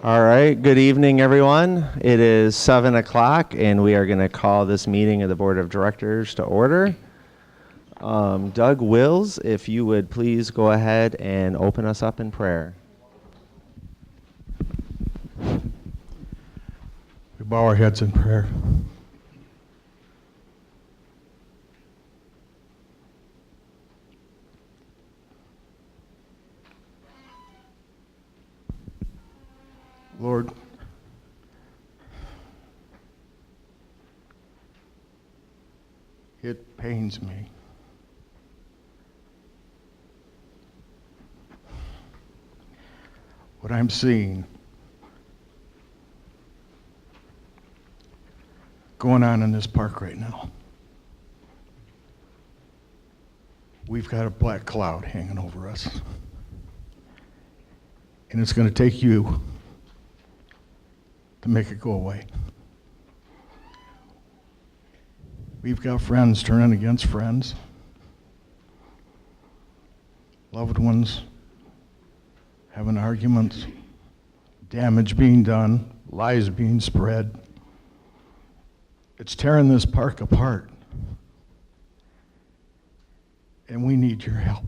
All right, good evening, everyone. It is 7 o'clock, and we are going to call this meeting of the Board of Directors to order. Doug Wills, if you would please go ahead and open us up in prayer. We bow our heads in prayer. Lord, it pains me what I'm seeing going on in this park right now. We've got a black cloud hanging over us, and it's going to take you to make it go away. We've got friends turning against friends, loved ones having arguments, damage being done, lies being spread. It's tearing this park apart, and we need your help.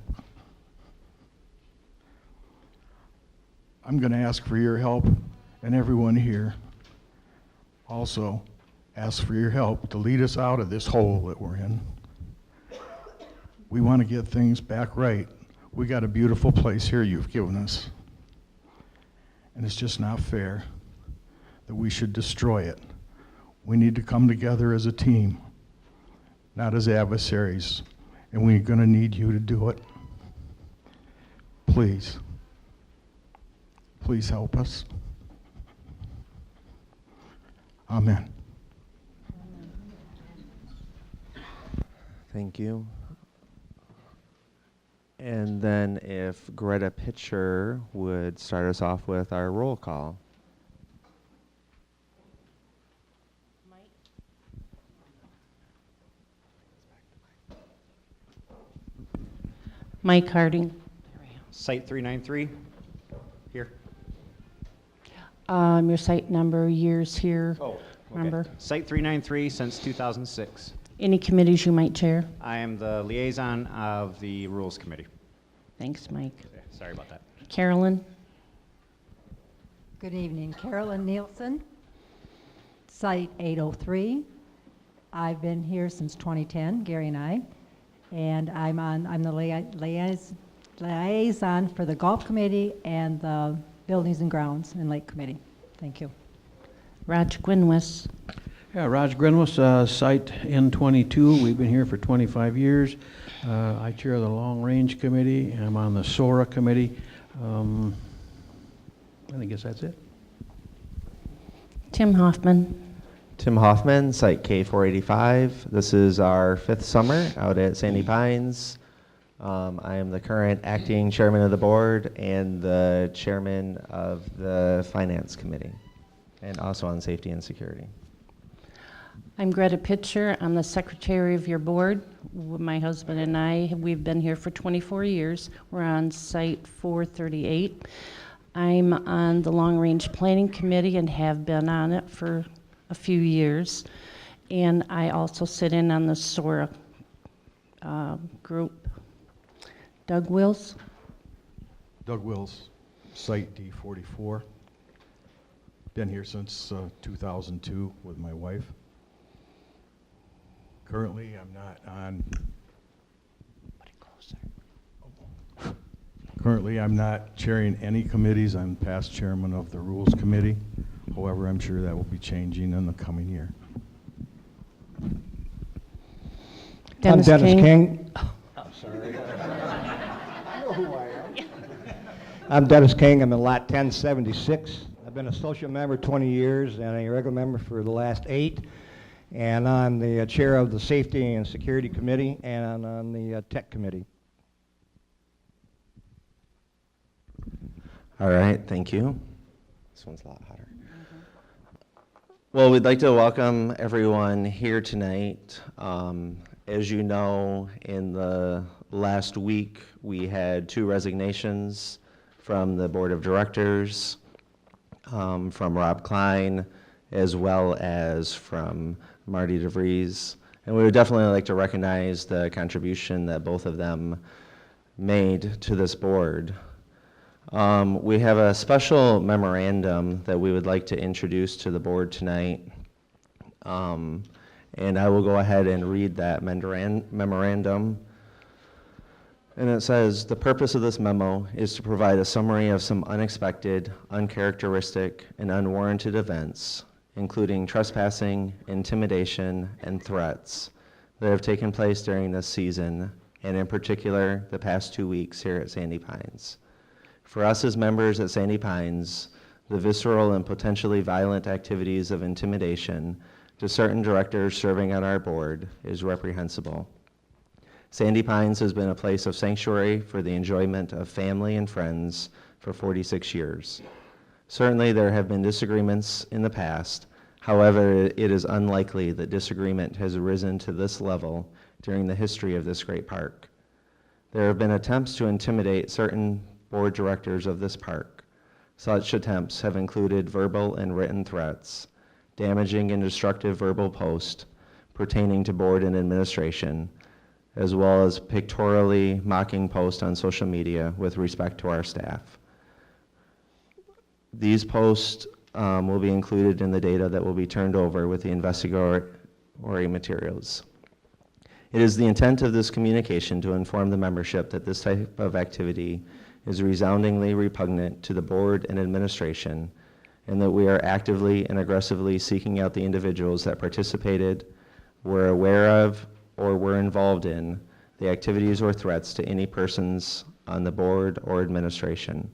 I'm going to ask for your help, and everyone here also ask for your help to lead us out of this hole that we're in. We want to get things back right. We got a beautiful place here you've given us, and it's just not fair that we should destroy it. We need to come together as a team, not as adversaries, and we're going to need you to do it. Please help us. Amen. Thank you. And then if Greta Pitcher would start us off with our roll call. Mike Harding. Site 393, here. Your site number, years here. Oh, okay. Number. Site 393 since 2006. Any committees you might chair? I am the liaison of the Rules Committee. Thanks, Mike. Sorry about that. Carolyn. Good evening, Carolyn Nielsen, Site 803. I've been here since 2010, Gary and I, and I'm the liaison for the Golf Committee and the Buildings and Grounds and Lake Committee. Thank you. Raj Gwynwis. Yeah, Raj Grenwis, Site N22. We've been here for 25 years. I chair the Long Range Committee. I'm on the SORA Committee. I guess that's it. Tim Hoffman. Tim Hoffman, Site K485. This is our 5th summer out at Sandy Pines. I am the current acting chairman of the board and the chairman of the Finance Committee, and also on Safety and Security. I'm Greta Pitcher. I'm the secretary of your board. My husband and I, we've been here for 24 years. We're on Site 438. I'm on the Long Range Planning Committee and have been on it for a few years. And I also sit in on the SORA group. Doug Wills. Doug Wills, Site D44. Been here since 2002 with my wife. Currently, I'm not on. Put it closer. Currently, I'm not chairing any committees. I'm past chairman of the Rules Committee. However, I'm sure that will be changing in the coming year. Dennis King. I'm sorry. I know who I am. I'm Dennis King. I'm in Lot 1076. I've been a social member 20 years and a regular member for the last 8. And I'm the chair of the Safety and Security Committee and on the Tech Committee. All right, thank you. This one's a lot hotter. Well, we'd like to welcome everyone here tonight. As you know, in the last week, we had 2 resignations from the Board of Directors. from Rob Klein, as well as from Marty DeVries. And we would definitely like to recognize the contribution that both of them made to this board. We have a special memorandum that we would like to introduce to the board tonight. And I will go ahead and read that memorandum. And it says, the purpose of this memo is to provide a summary of some unexpected, uncharacteristic, and unwarranted events, including trespassing, intimidation, and threats that have taken place during this season, and in particular, the past 2 weeks here at Sandy Pines. For us as members at Sandy Pines, the visceral and potentially violent activities of intimidation to certain directors serving on our board is reprehensible. Sandy Pines has been a place of sanctuary for the enjoyment of family and friends for 46 years. Certainly there have been disagreements in the past. However, it is unlikely that disagreement has arisen to this level during the history of this great park. There have been attempts to intimidate certain board directors of this park. Such attempts have included verbal and written threats, damaging and destructive verbal posts pertaining to board and administration, as well as pictorially mocking posts on social media with respect to our staff. These posts will be included in the data that will be turned over with the investigatory materials. It is the intent of this communication to inform the membership that this type of activity is resoundingly repugnant to the board and administration, and that we are actively and aggressively seeking out the individuals that participated, were aware of, or were involved in the activities or threats to any persons on the board or administration.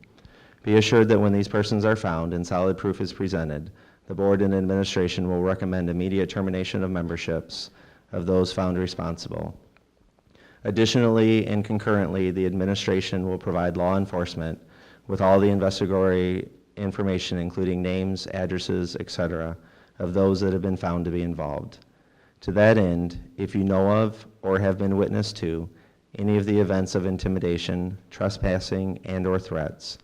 Be assured that when these persons are found and solid proof is presented, the board and administration will recommend immediate termination of memberships of those found responsible. Additionally and concurrently, the administration will provide law enforcement with all the investigatory information, including names, addresses, etc., of those that have been found to be involved. To that end, if you know of or have been witness to any of the events of intimidation, trespassing, and/or threats,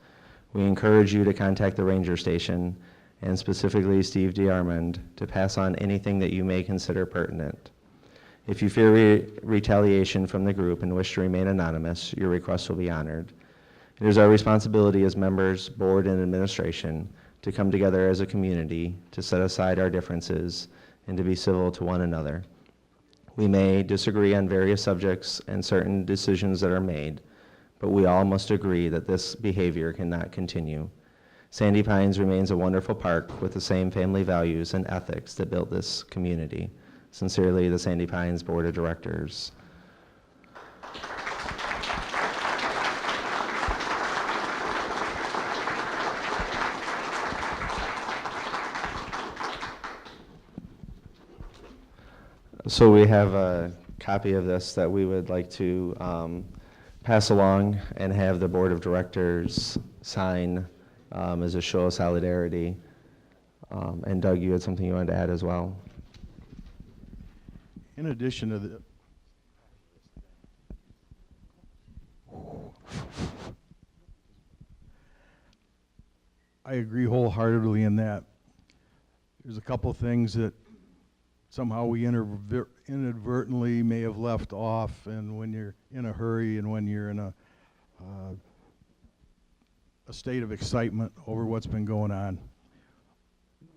we encourage you to contact the ranger station, and specifically Steve DeArmond, to pass on anything that you may consider pertinent. If you fear retaliation from the group and wish to remain anonymous, your request will be honored. It is our responsibility as members, board, and administration to come together as a community to set aside our differences and to be civil to one another. We may disagree on various subjects and certain decisions that are made, but we all must agree that this behavior cannot continue. Sandy Pines remains a wonderful park with the same family values and ethics that built this community. Sincerely, the Sandy Pines Board of Directors. So we have a copy of this that we would like to pass along and have the Board of Directors sign as a show of solidarity. And Doug, you had something you wanted to add as well? In addition to the, I agree wholeheartedly in that. There's a couple things that somehow we inadvertently may have left off, and when you're in a hurry and when you're in a state of excitement over what's been going on.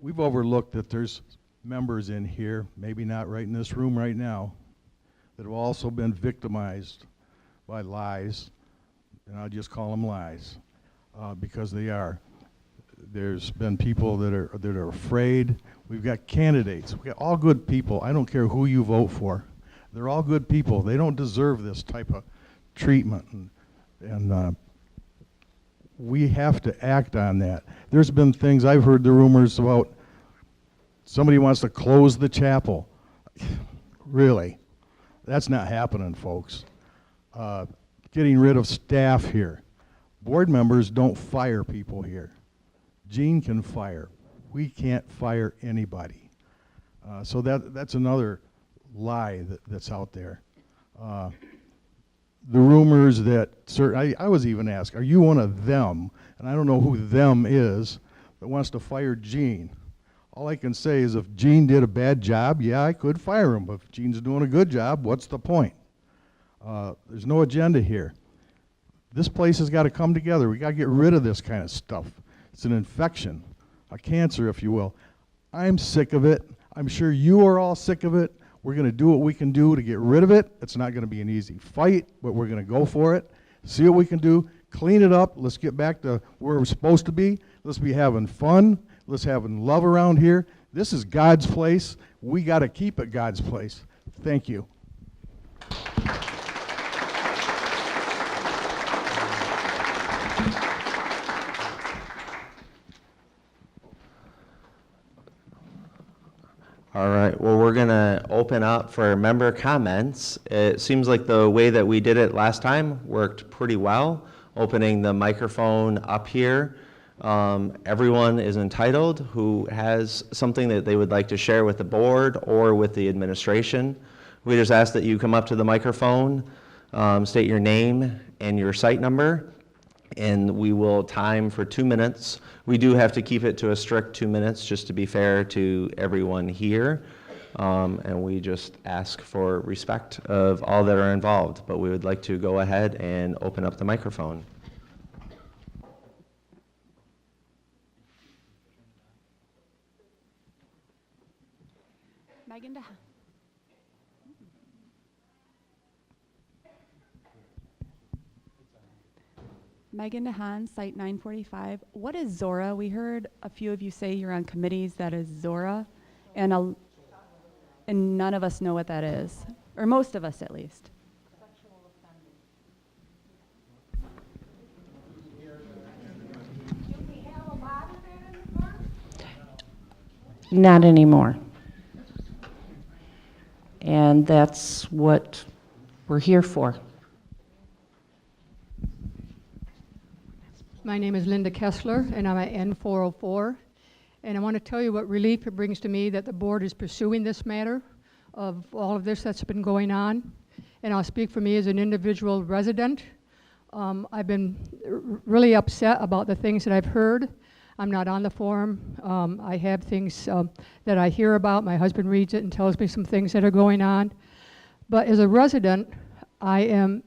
We've overlooked that there's members in here, maybe not right in this room right now, that have also been victimized by lies, and I'll just call them lies, because they are. There's been people that are afraid. We've got candidates. We've got all good people. I don't care who you vote for. They're all good people. They don't deserve this type of treatment, and we have to act on that. There's been things, I've heard the rumors about somebody wants to close the chapel. Really? That's not happening, folks. Getting rid of staff here. Board members don't fire people here. Gene can fire. We can't fire anybody. So that's another lie that's out there. The rumors that I was even asked, are you one of them? And I don't know who them is, that wants to fire Gene. All I can say is if Gene did a bad job, yeah, I could fire him. But if Gene's doing a good job, what's the point? There's no agenda here. This place has got to come together. We got to get rid of this kind of stuff. It's an infection, a cancer, if you will. I'm sick of it. I'm sure you are all sick of it. We're going to do what we can do to get rid of it. It's not going to be an easy fight, but we're going to go for it. See what we can do. Clean it up. Let's get back to where we're supposed to be. Let's be having fun. Let's having love around here. This is God's place. We got to keep it God's place. Thank you. All right, well, we're going to open up for member comments. It seems like the way that we did it last time worked pretty well, opening the microphone up here. Everyone is entitled who has something that they would like to share with the board or with the administration. We just ask that you come up to the microphone, state your name and your site number, and we will time for 2 minutes. We do have to keep it to a strict 2 minutes just to be fair to everyone here. And we just ask for respect of all that are involved. But we would like to go ahead and open up the microphone. Megan DeHaan. Megan DeHaan, Site 945. What is Zora? We heard a few of you say you're on committees that is Zora, and none of us know what that is, or most of us at least. Not anymore. And that's what we're here for. My name is Linda Kessler, and I'm at N404. And I want to tell you what relief it brings to me that the board is pursuing this matter of all of this that's been going on. And I'll speak for me as an individual resident. I've been really upset about the things that I've heard. I'm not on the forum. I have things that I hear about. My husband reads it and tells me some things that are going on. But as a resident, I am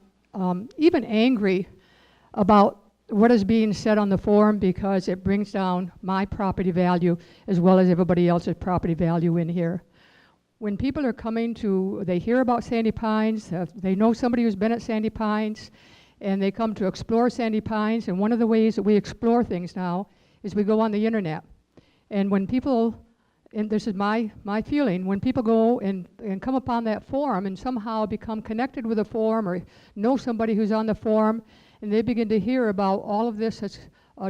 even angry about what is being said on the forum because it brings down my property value as well as everybody else's property value in here. When people are coming to, they hear about Sandy Pines, they know somebody who's been at Sandy Pines, and they come to explore Sandy Pines, and one of the ways that we explore things now is we go on the internet. And when people, and this is my feeling, when people go and come upon that forum and somehow become connected with the forum or know somebody who's on the forum, and they begin to hear about all of this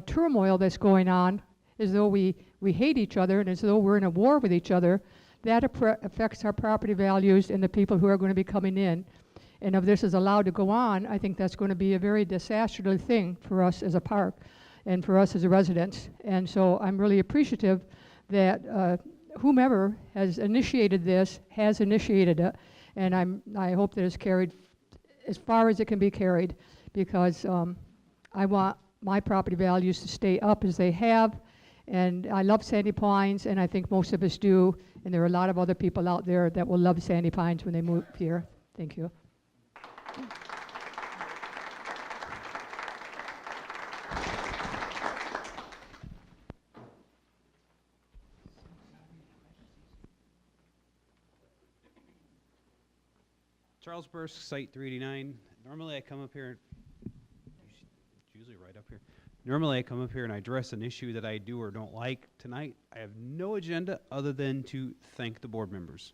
turmoil that's going on, as though we hate each other and as though we're in a war with each other, that affects our property values and the people who are going to be coming in. And if this is allowed to go on, I think that's going to be a very disastrous thing for us as a park and for us as residents. And so I'm really appreciative that whomever has initiated this has initiated it, and I hope that it's carried as far as it can be carried, because I want my property values to stay up as they have. And I love Sandy Pines, and I think most of us do. And there are a lot of other people out there that will love Sandy Pines when they move here. Thank you. Charles Bursk, Site 389. Normally I come up here, it's usually right up here. Normally I come up here and I address an issue that I do or don't like. Tonight I have no agenda other than to thank the board members.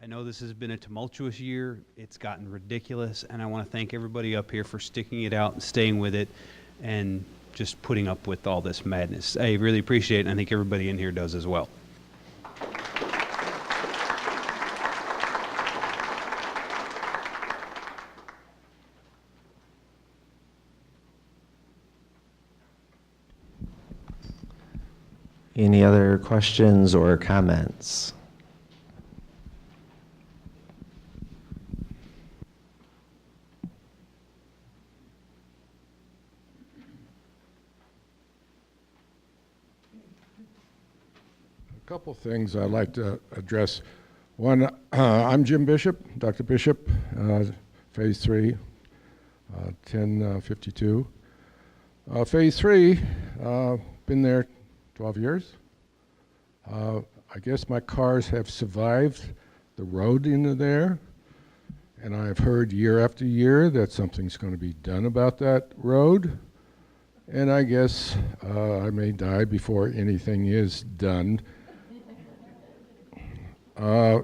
I know this has been a tumultuous year. It's gotten ridiculous, and I want to thank everybody up here for sticking it out and staying with it and just putting up with all this madness. I really appreciate it, and I think everybody in here does as well. Any other questions or comments? Couple things I'd like to address. One, I'm Jim Bishop, Dr. Bishop, Phase 3, 1052. Phase 3, been there 12 years. I guess my cars have survived the road into there, and I've heard year after year that something's going to be done about that road, and I guess I may die before anything is done.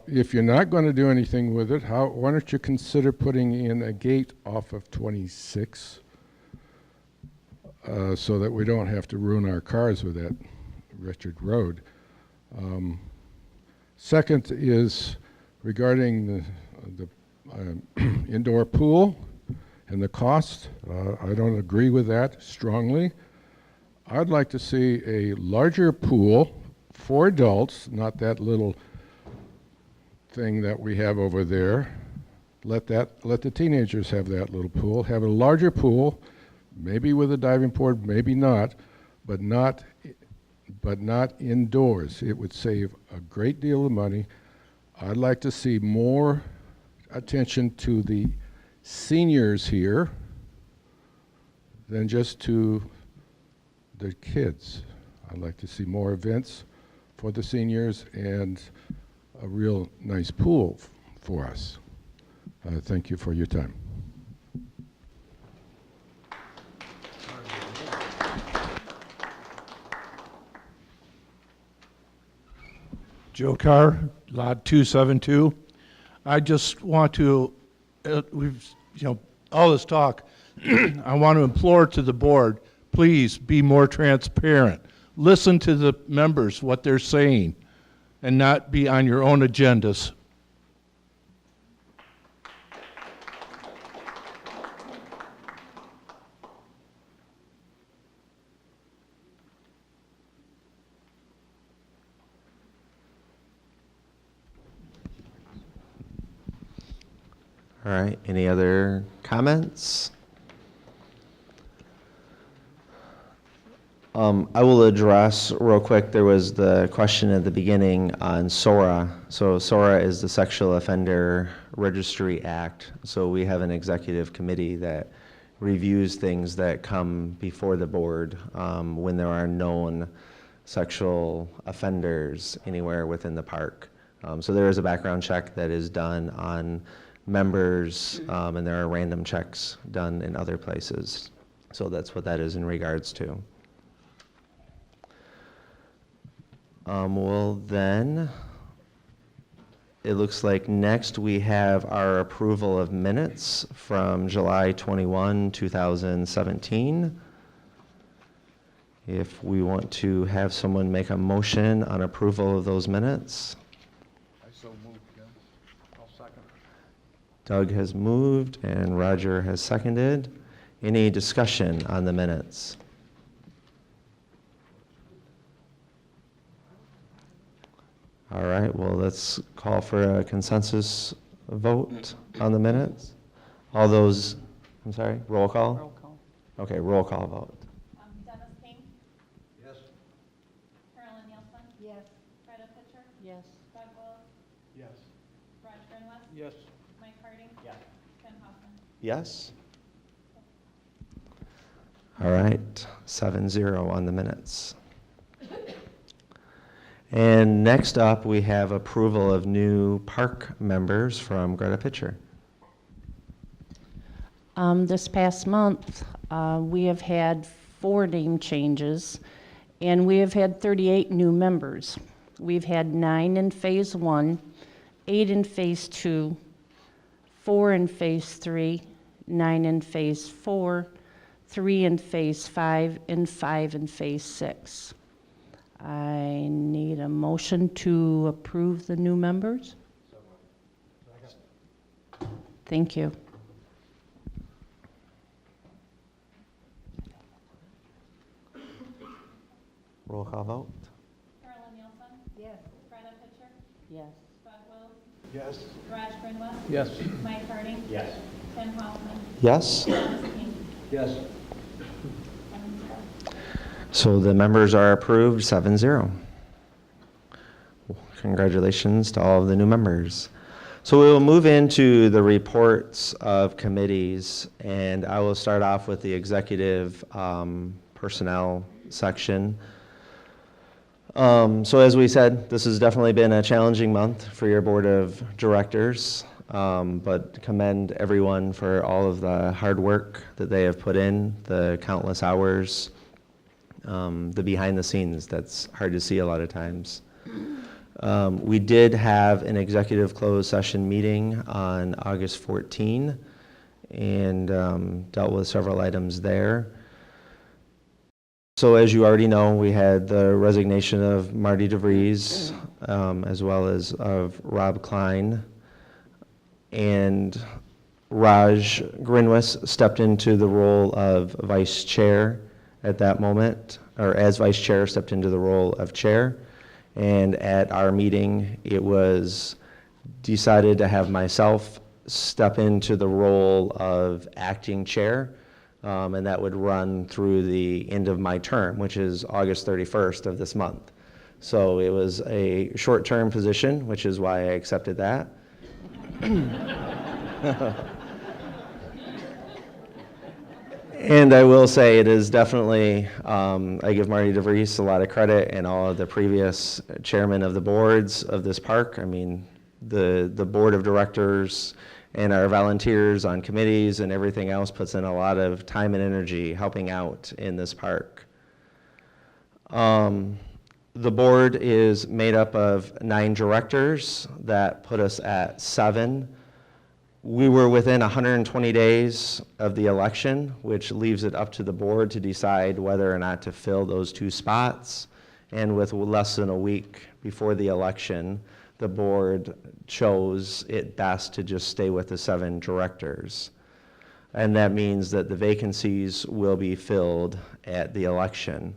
If you're not going to do anything with it, why don't you consider putting in a gate off of 26 so that we don't have to ruin our cars with that wretched road. Second is regarding the indoor pool and the cost. I don't agree with that strongly. I'd like to see a larger pool for adults, not that little thing that we have over there. Let the teenagers have that little pool. Have a larger pool, maybe with a diving board, maybe not, but not indoors. It would save a great deal of money. I'd like to see more attention to the seniors here than just to the kids. I'd like to see more events for the seniors and a real nice pool for us. Thank you for your time. Joe Carr, Lot 272. I just want to, all this talk, I want to implore to the board, please be more transparent. Listen to the members, what they're saying, and not be on your own agendas. All right, any other comments? I will address real quick, there was the question at the beginning on SORA. So SORA is the Sexual Offender Registry Act. So we have an executive committee that reviews things that come before the board when there are known sexual offenders anywhere within the park. So there is a background check that is done on members, and there are random checks done in other places. So that's what that is in regards to. Well then, it looks like next we have our approval of minutes from July 21, 2017. If we want to have someone make a motion on approval of those minutes. I so moved, Jim. I'll second. Doug has moved and Roger has seconded. Any discussion on the minutes? All right, well, let's call for a consensus vote on the minutes. All those, I'm sorry, roll call? Roll call. Okay, roll call vote. Dennis King, Yes. Carolyn Nielsen, Yes. Freda Pitcher, Yes. Doug Willis, Yes. Raj Grenwest, Yes. Mike Harding, Ken Hoffman. Yes? All right, 7-0 on the minutes. And next up, we have approval of new park members from Greta Pitcher. This past month, we have had 4 name changes, and we have had 38 new members. We've had 9 in Phase 1, 8 in Phase 2, 4 in Phase 3, 9 in Phase 4, 3 in Phase 5, and 5 in Phase 6. I need a motion to approve the new members. Thank you. Roll call vote. Carolyn Nielsen, Yes. Freda Pitcher, Yes. Doug Willis, Yes. Raj Grenwest, Yes. Mike Harding, Ken Hoffman, Yes? Dennis King. Yes. 7-0. So the members are approved, 7-0. Congratulations to all of the new members. So we will move into the reports of committees, and I will start off with the executive personnel section. So as we said, this has definitely been a challenging month for your board of directors, but commend everyone for all of the hard work that they have put in, the countless hours, the behind the scenes that's hard to see a lot of times. We did have an executive closed session meeting on August 14 and dealt with several items there. So as you already know, we had the resignation of Marty DeVries, as well as of Rob Klein. And Raj Grinwis stepped into the role of vice chair at that moment, or as vice chair stepped into the role of chair. And at our meeting, it was decided to have myself step into the role of acting chair. And that would run through the end of my term, which is August 31st of this month. So it was a short-term position, which is why I accepted that. And I will say it is definitely, I give Marty DeVries a lot of credit and all of the previous chairmen of the boards of this park. I mean, the board of directors and our volunteers on committees and everything else puts in a lot of time and energy helping out in this park. The board is made up of 9 directors. That put us at 7. We were within 120 days of the election, which leaves it up to the board to decide whether or not to fill those 2 spots. And with less than a week before the election, the board chose it best to just stay with the 7 directors. And that means that the vacancies will be filled at the election.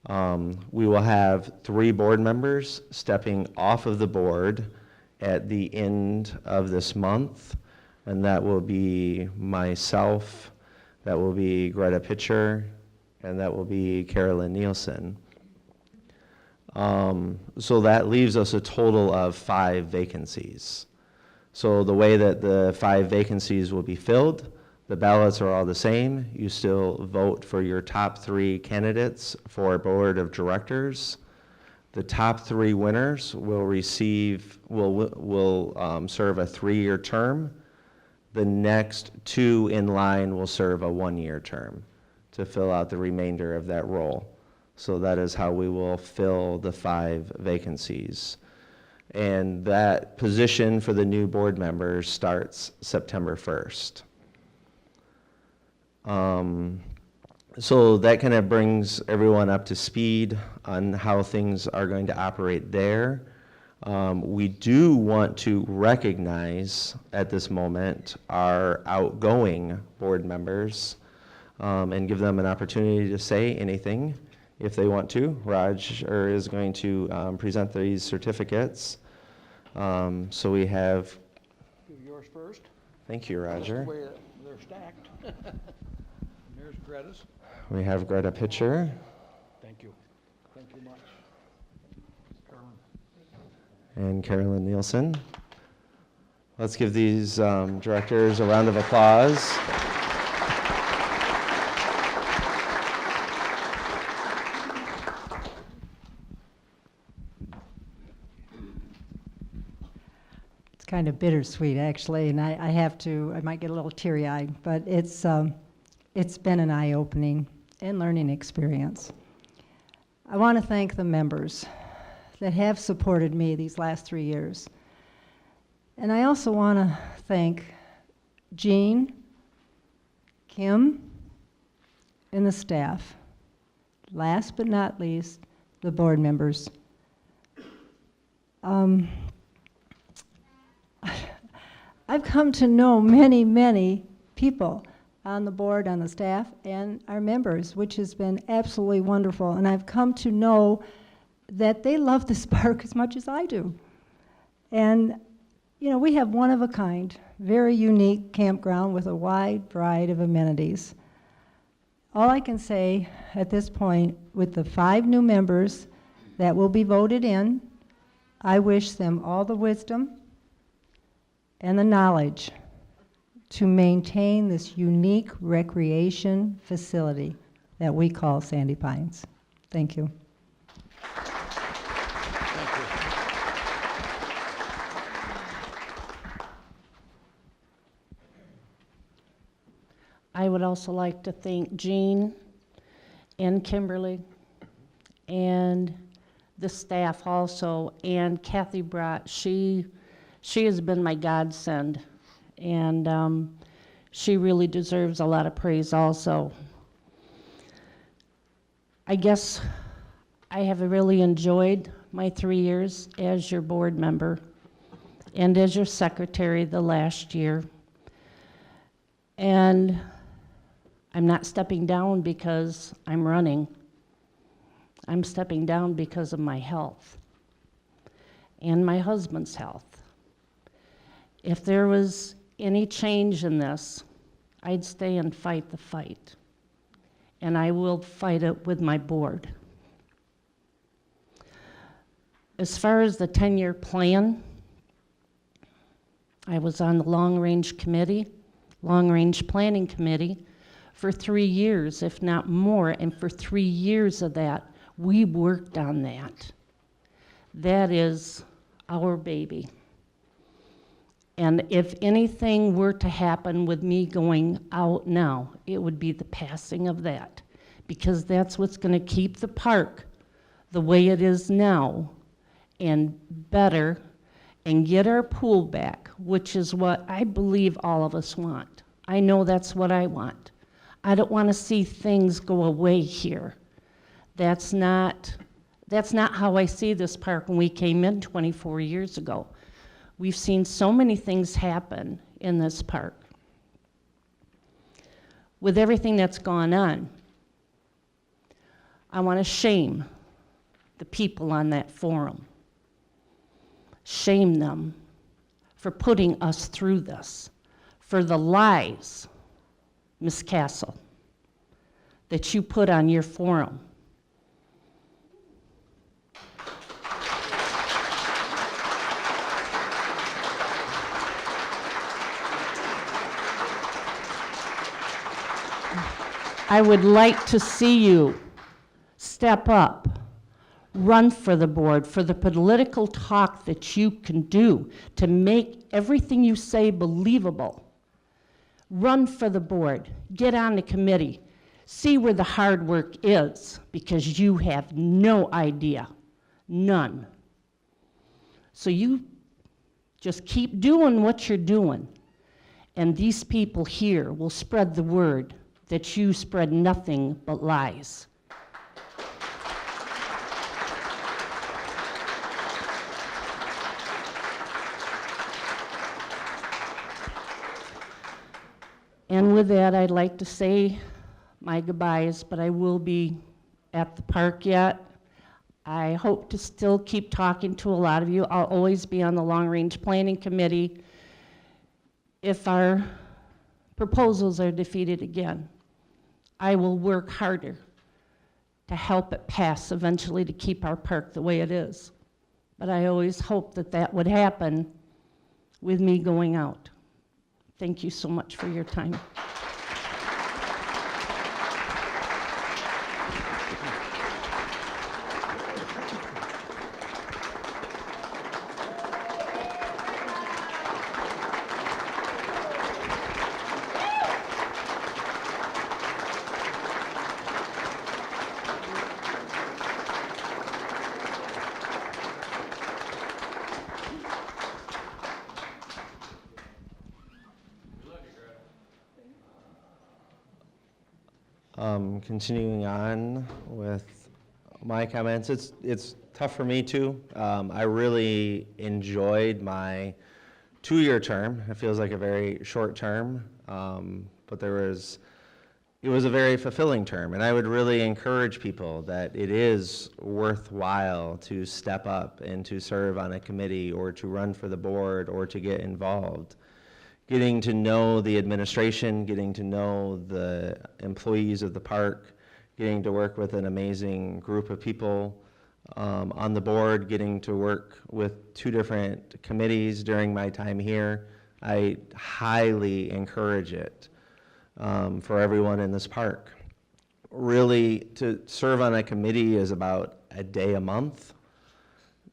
We will have 3 board members stepping off of the board at the end of this month, and that will be myself, that will be Greta Pitcher, and that will be Carolyn Nielsen. So that leaves us a total of 5 vacancies. So the way that the 5 vacancies will be filled, the ballots are all the same. You still vote for your top 3 candidates for board of directors. The top 3 winners will receive, will serve a 3-year term. The next 2 in line will serve a 1-year term to fill out the remainder of that role. So that is how we will fill the 5 vacancies. And that position for the new board members starts September 1st. So that kind of brings everyone up to speed on how things are going to operate there. We do want to recognize at this moment our outgoing board members and give them an opportunity to say anything if they want to. Raj is going to present these certificates. So we have. Do yours first. Thank you, Roger. That's the way they're stacked. There's Greta's. We have Greta Pitcher. Thank you. Thank you much. Carolyn. And Carolyn Nielsen. Let's give these directors a round of applause. It's kind of bittersweet, actually, and I might get a little teary-eyed, but it's been an eye-opening and learning experience. I want to thank the members that have supported me these last 3 years. And I also want to thank Jean, Kim, and the staff. Last but not least, the board members. I've come to know many, many people on the board, on the staff, and our members, which has been absolutely wonderful. And I've come to know that they love this park as much as I do. And, you know, we have one of a kind, very unique campground with a wide variety of amenities. All I can say at this point, with the 5 new members that will be voted in, I wish them all the wisdom and the knowledge to maintain this unique recreation facility that we call Sandy Pines. Thank you. I would also like to thank Jean and Kimberly and the staff also, and Kathy Brott. She has been my godsend, and she really deserves a lot of praise also. I guess I have really enjoyed my 3 years as your board member and as your secretary the last year. And I'm not stepping down because I'm running. I'm stepping down because of my health and my husband's health. If there was any change in this, I'd stay and fight the fight. And I will fight it with my board. As far as the 10-year plan, I was on the long-range planning committee for 3 years, if not more, and for 3 years of that, we worked on that. That is our baby. And if anything were to happen with me going out now, it would be the passing of that, because that's what's going to keep the park the way it is now and better, and get our pool back, which is what I believe all of us want. I know that's what I want. I don't want to see things go away here. That's not how I see this park when we came in 24 years ago. We've seen so many things happen in this park. With everything that's gone on, I want to shame the people on that forum. Shame them for putting us through this, for the lies, Ms. Castle, that you put on your forum. I would like to see you step up, run for the board, for the political talk that you can do to make everything you say believable. Run for the board, get on the committee, see where the hard work is, because you have no idea, none. So you just keep doing what you're doing, and these people here will spread the word that you spread nothing but lies. And with that, I'd like to say my goodbyes, but I will be at the park yet. I hope to still keep talking to a lot of you. I'll always be on the long-range planning committee if our proposals are defeated again. I will work harder to help it pass eventually, to keep our park the way it is. But I always hoped that that would happen with me going out. Thank you so much for your time. Continuing on with my comments, it's tough for me too. I really enjoyed my 2-year term. It feels like a very short term, but it was a very fulfilling term, and I would really encourage people that it is worthwhile to step up and to serve on a committee or to run for the board or to get involved. Getting to know the administration, getting to know the employees of the park, getting to work with an amazing group of people on the board, getting to work with 2 different committees during my time here. I highly encourage it for everyone in this park. Really, to serve on a committee is about a day a month.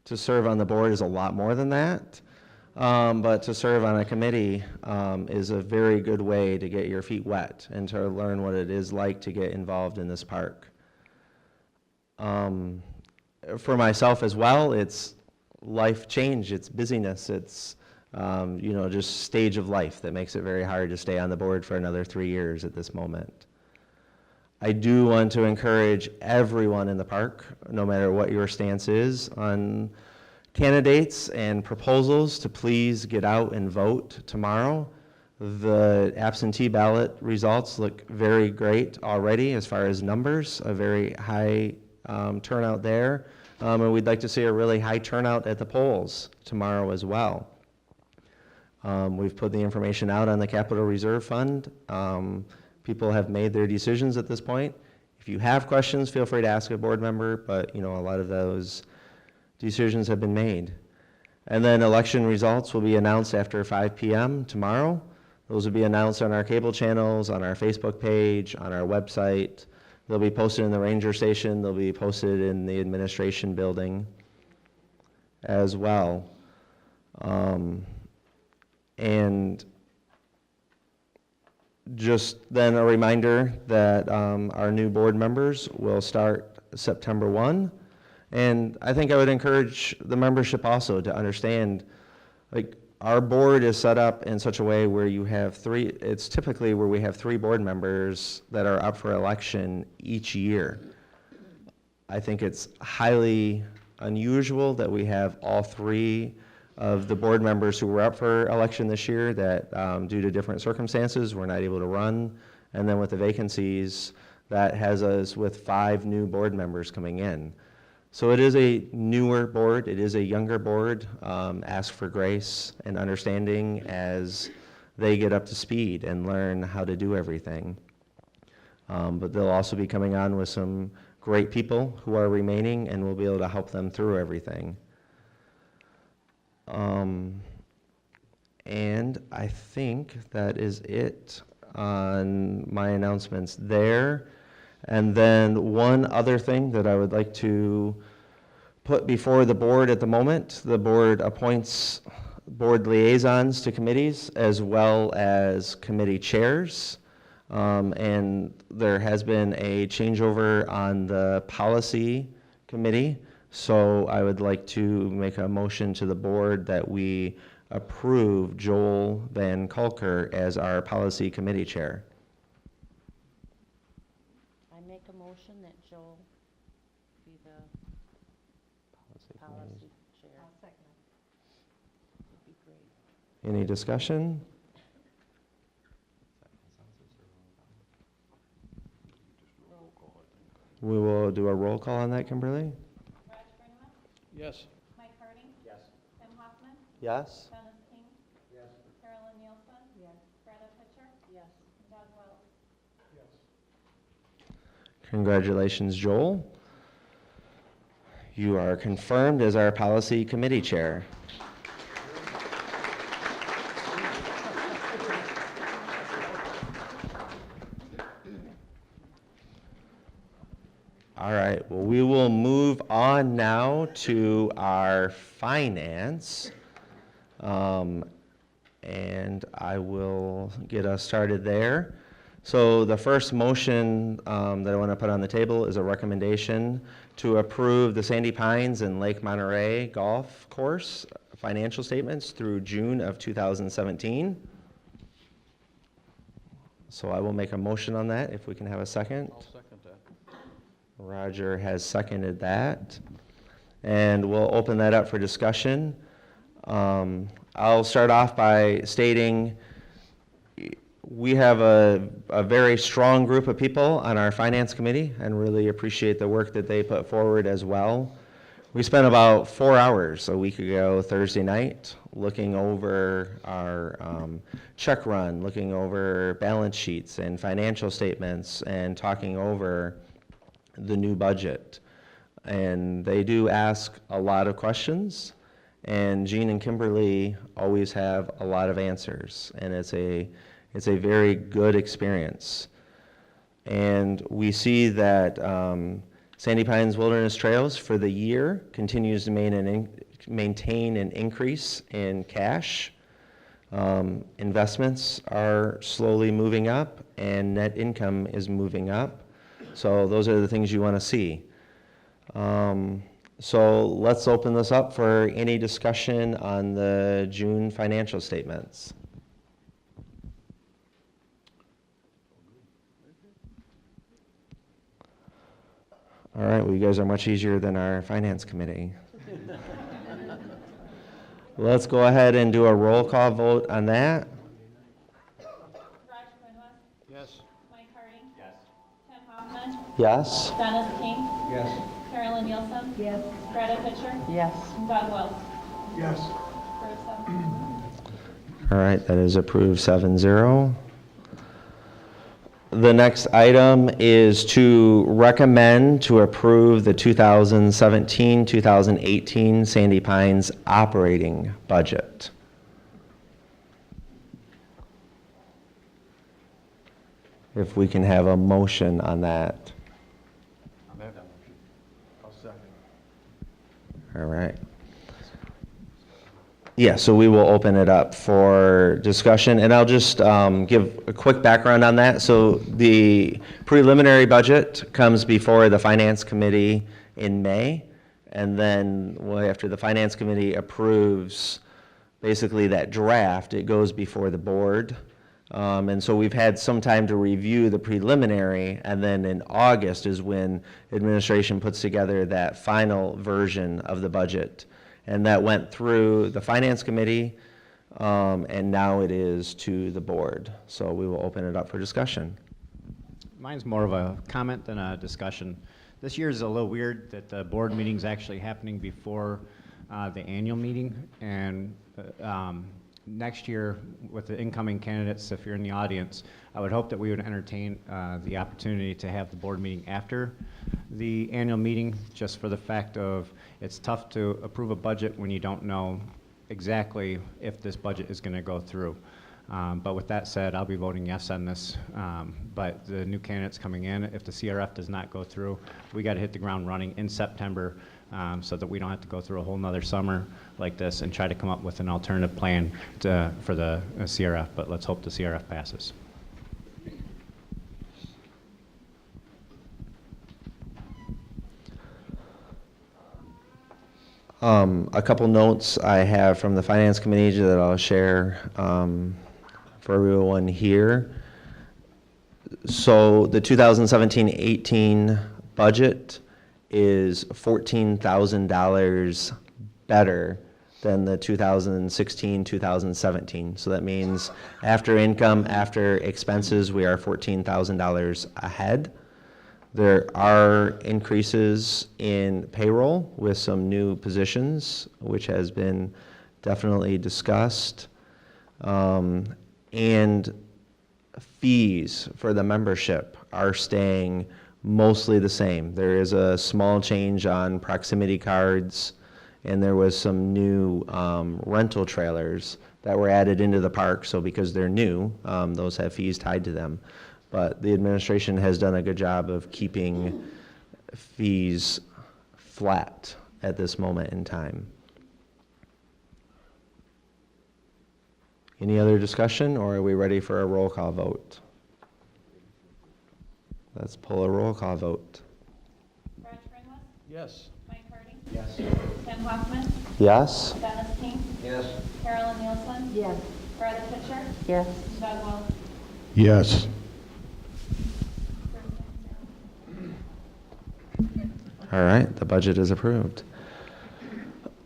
To serve on the board is a lot more than that. But to serve on a committee is a very good way to get your feet wet and to learn what it is like to get involved in this park. For myself as well, it's life change, it's busyness, it's just stage of life that makes it very hard to stay on the board for another 3 years at this moment. I do want to encourage everyone in the park, no matter what your stance is on candidates and proposals, to please get out and vote tomorrow. The absentee ballot results look very great already as far as numbers, a very high turnout there. And we'd like to see a really high turnout at the polls tomorrow as well. We've put the information out on the Capital Reserve Fund. People have made their decisions at this point. If you have questions, feel free to ask a board member, but a lot of those decisions have been made. And then election results will be announced after 5 p.m. tomorrow. Those will be announced on our cable channels, on our Facebook page, on our website. They'll be posted in the ranger station. They'll be posted in the administration building as well. And just then a reminder that our new board members will start September 1. And I think I would encourage the membership also to understand, our board is set up in such a way where you have it's typically where we have 3 board members that are up for election each year. I think it's highly unusual that we have all 3 of the board members who were up for election this year that due to different circumstances were not able to run. And then with the vacancies, that has us with 5 new board members coming in. So it is a newer board, it is a younger board. Ask for grace and understanding as they get up to speed and learn how to do everything. But they'll also be coming on with some great people who are remaining, and we'll be able to help them through everything. And I think that is it on my announcements there. And then one other thing that I would like to put before the board at the moment, the board appoints board liaisons to committees as well as committee chairs. And there has been a changeover on the policy committee. So I would like to make a motion to the board that we approve Joel Van Kalker as our policy committee chair. I make a motion that Joel be the policy chair. I'll second it. Would be great. Any discussion? We will do a roll call on that, Kimberly. Raj Grinwith, Yes. Mike Harding. Yes. Tim Hoffman, Yes. Dennis King. Yes. Carolyn Nielsen. Yes. Greta Pitcher. Yes. Doug Wells. Congratulations, Joel. You are confirmed as our policy committee chair. All right, well, we will move on now to our finance. And I will get us started there. So the first motion that I want to put on the table is a recommendation to approve the Sandy Pines and Lake Monterey Golf Course financial statements through June of 2017. So I will make a motion on that, if we can have a second. I'll second that. Roger has seconded that. And we'll open that up for discussion. I'll start off by stating we have a very strong group of people on our finance committee and really appreciate the work that they put forward as well. We spent about 4 hours a week ago, Thursday night, looking over our check run, looking over balance sheets and financial statements and talking over the new budget. and they do ask a lot of questions, and Gene and Kimberly always have a lot of answers, and it's a very good experience. And we see that Sandy Pines Wilderness Trails for the year continues to maintain an increase in cash. Investments are slowly moving up, and net income is moving up. So those are the things you want to see. So let's open this up for any discussion on the June financial statements. All right, well, you guys are much easier than our finance committee. Let's go ahead and do a roll call vote on that. Raj Greenwald, Yes. Mike Harding. Yes. Tim Hoffman, Yes? Dennis King, Yes. Carolyn Nielsen. Yes. Greta Pitcher, Yes. Doug Wells. Yes. Approved 7-0. All right, that is approved 7-0. The next item is to recommend to approve the 2017-2018 Sandy Pines operating budget. If we can have a motion on that. All right. Yeah, so we will open it up for discussion, and I'll just give a quick background on that. So the preliminary budget comes before the Finance Committee in May, and then after the Finance Committee approves basically that draft, it goes before the board. And so we've had some time to review the preliminary, and then in August is when administration puts together that final version of the budget. And that went through the Finance Committee, and now it is to the board. So we will open it up for discussion. Mine's more of a comment than a discussion. This year is a little weird that the board meeting's actually happening before the annual meeting. And next year, with the incoming candidates, if you're in the audience, I would hope that we would entertain the opportunity to have the board meeting after the annual meeting, just for the fact of it's tough to approve a budget when you don't know exactly if this budget is going to go through. But with that said, I'll be voting yes on this. But the new candidates coming in, if the CRF does not go through, we got to hit the ground running in September, so that we don't have to go through a whole nother summer like this and try to come up with an alternative plan for the CRF. But let's hope the CRF passes. A couple notes I have from the Finance Committee that I'll share for everyone here. So the 2017-18 budget is $14,000 better than the 2016-2017. So that means after income, after expenses, we are $14,000 ahead. There are increases in payroll with some new positions, which has been definitely discussed. And fees for the membership are staying mostly the same. There is a small change on proximity cards, and there was some new rental trailers that were added into the park. So because they're new, those have fees tied to them. But the administration has done a good job of keeping fees flat at this moment in time. Any other discussion, or are we ready for a roll call vote? Let's pull a roll call vote. Raj Greenwald, Yes. Mike Harding. Yes. Tim Hoffman, Yes? Dennis King, Yes. Carolyn Nielsen. Yes. Greta Pitcher, Yes. Doug Wells. Yes. All right, the budget is approved.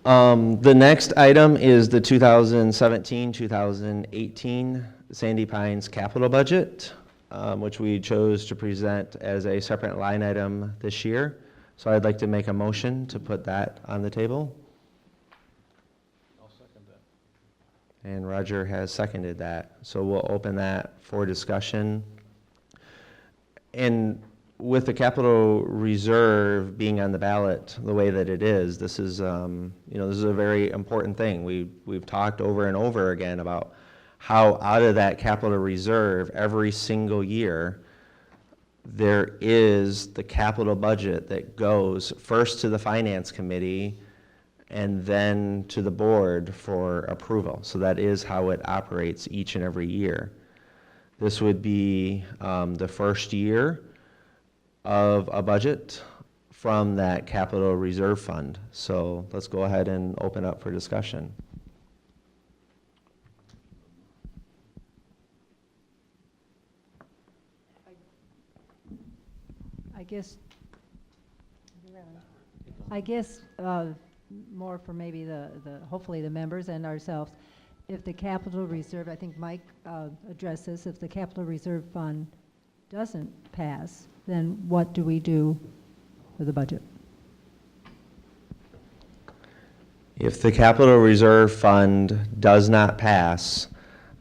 The next item is the 2017-2018 Sandy Pines capital budget, which we chose to present as a separate line item this year. So I'd like to make a motion to put that on the table. I'll second that. And Roger has seconded that. So we'll open that for discussion. And with the capital reserve being on the ballot the way that it is, this is, this is a very important thing. We've talked over and over again about how out of that capital reserve every single year, there is the capital budget that goes first to the finance committee and then to the board for approval. So that is how it operates each and every year. This would be the first year of a budget from that capital reserve fund. So let's go ahead and open up for discussion. I guess more for maybe hopefully the members and ourselves, if the capital reserve, I think Mike addressed this, if the capital reserve fund doesn't pass, then what do we do with the budget? If the capital reserve fund does not pass,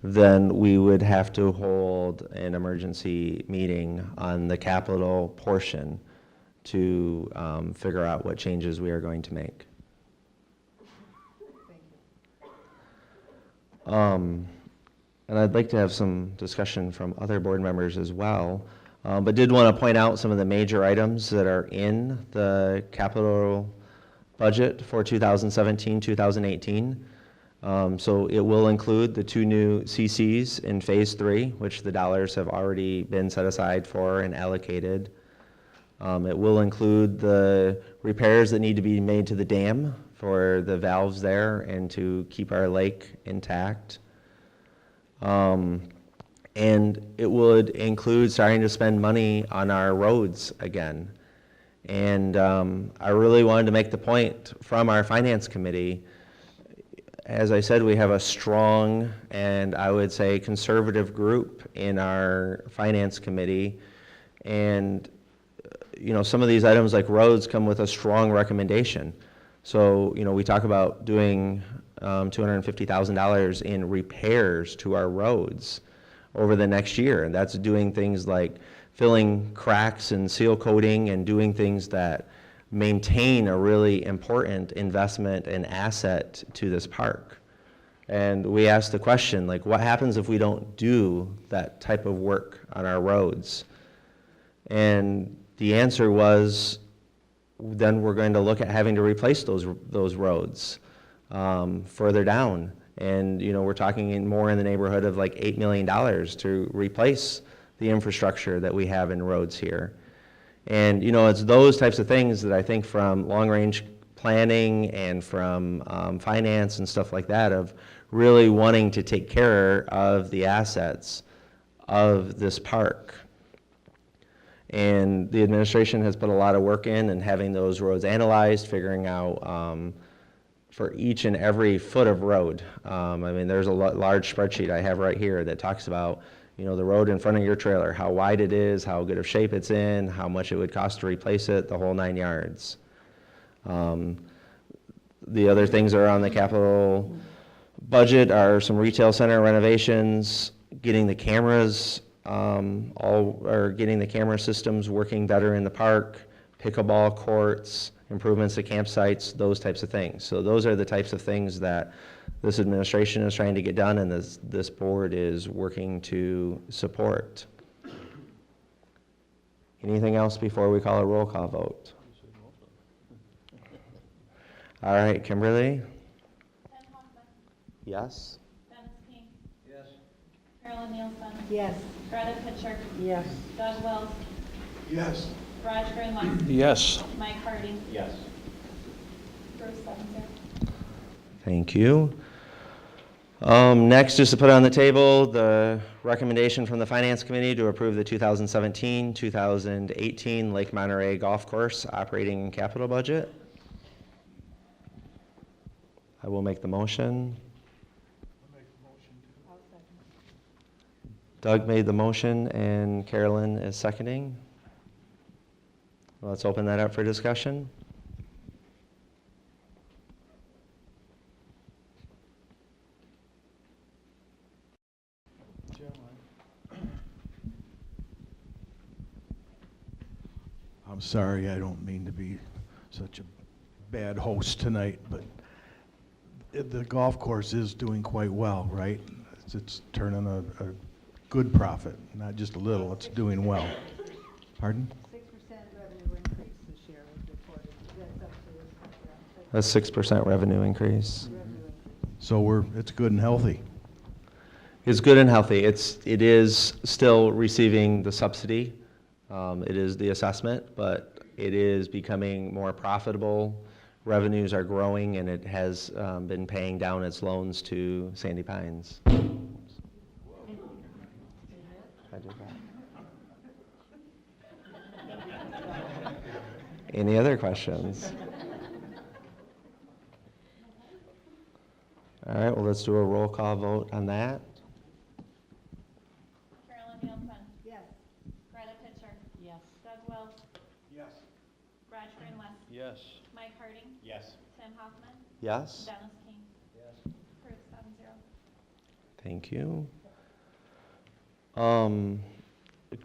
then we would have to hold an emergency meeting on the capital portion to figure out what changes we are going to make. And I'd like to have some discussion from other board members as well, but did want to point out some of the major items that are in the capital budget for 2017, 2018. So it will include the 2 new CCs in phase 3, which the dollars have already been set aside for and allocated. It will include the repairs that need to be made to the dam for the valves there and to keep our lake intact. And it would include starting to spend money on our roads again. And I really wanted to make the point from our finance committee. As I said, we have a strong and I would say conservative group in our finance committee. And some of these items like roads come with a strong recommendation. So, we talk about doing $250,000 in repairs to our roads over the next year. And that's doing things like filling cracks and seal coating and doing things that maintain a really important investment and asset to this park. And we asked the question, like, what happens if we don't do that type of work on our roads? And the answer was, then we're going to look at having to replace those roads further down. And, we're talking more in the neighborhood of like $8 million to replace the infrastructure that we have in roads here. And, it's those types of things that I think from long-range planning and from finance and stuff like that of really wanting to take care of the assets of this park. And the administration has put a lot of work in and having those roads analyzed, figuring out for each and every foot of road. There's a large spreadsheet I have right here that talks about, the road in front of your trailer, how wide it is, how good of shape it's in, how much it would cost to replace it, the whole 9 yards. The other things that are on the capital budget are some retail center renovations, getting the cameras, getting the camera systems working better in the park, pickleball courts, improvements to campsites, those types of things. So those are the types of things that this administration is trying to get done and this board is working to support. Anything else before we call a roll call vote? All right, Kimberly? Ken Hoffman. Yes? Dennis King. Yes. Carolyn Nielsen. Yes. Greta Pitcher. Yes. Doug Wells. Yes. Raj Greenwald. Yes. Mike Harding. Yes. Bruce 7-0. Thank you. Next is to put on the table the recommendation from the Finance Committee to approve the 2017-2018 Lake Monterey Golf Course operating and capital budget. I will make the motion. Doug made the motion and Carolyn is seconding. Let's open that up for discussion. I'm sorry, I don't mean to be such a bad host tonight, but the golf course is doing quite well, right? It's turning a good profit, not just a little, it's doing well. Pardon? 6% revenue increase this year was reported. That's up to this country. A 6% revenue increase. So it's good and healthy. It's good and healthy. It is still receiving the subsidy. It is the assessment, but it is becoming more profitable. Revenues are growing, and it has been paying down its loans to Sandy Pines. I did that. Any other questions? All right, well, let's do a roll call vote on that. Carolyn Nielsen. Yes. Greta Pitcher. Yes. Doug Wells. Yes. Raj Greenwest. Yes. Mike Harding. Yes. Tim Hoffman. Yes? Dennis King. Yes. Approved 7-0. Thank you.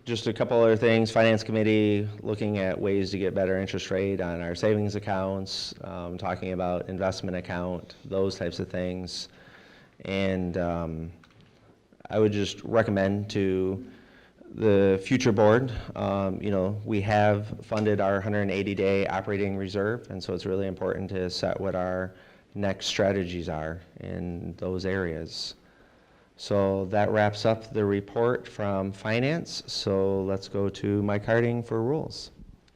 Just a couple other things. Finance Committee looking at ways to get better interest rate on our savings accounts, talking about investment account, those types of things. And I would just recommend to the future board, we have funded our 180-day operating reserve, and so it's really important to set what our next strategies are in those areas. So that wraps up the report from Finance. So let's go to Mike Harding for rules.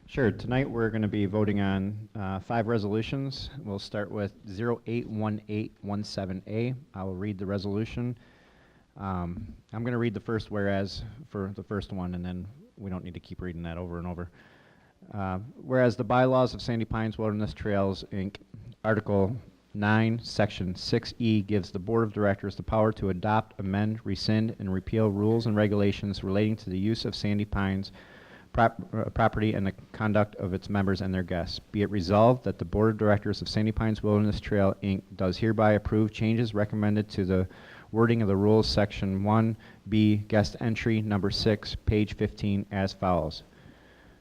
Sure. Tonight, we're going to be voting on 5 resolutions. We'll start with 081817A. I will read the resolution. I'm going to read the first whereas for the first one, and then we don't need to keep reading that over and over. Whereas the bylaws of Sandy Pines Wilderness Trails, Inc., Article 9, Section 6E gives the Board of Directors the power to adopt, amend, rescind, and repeal rules and regulations relating to the use of Sandy Pines property and the conduct of its members and their guests. Be it resolved that the Board of Directors of Sandy Pines Wilderness Trail, Inc. does hereby approve changes recommended to the wording of the rules, Section 1B, guest entry, number 6, page 15, as follows.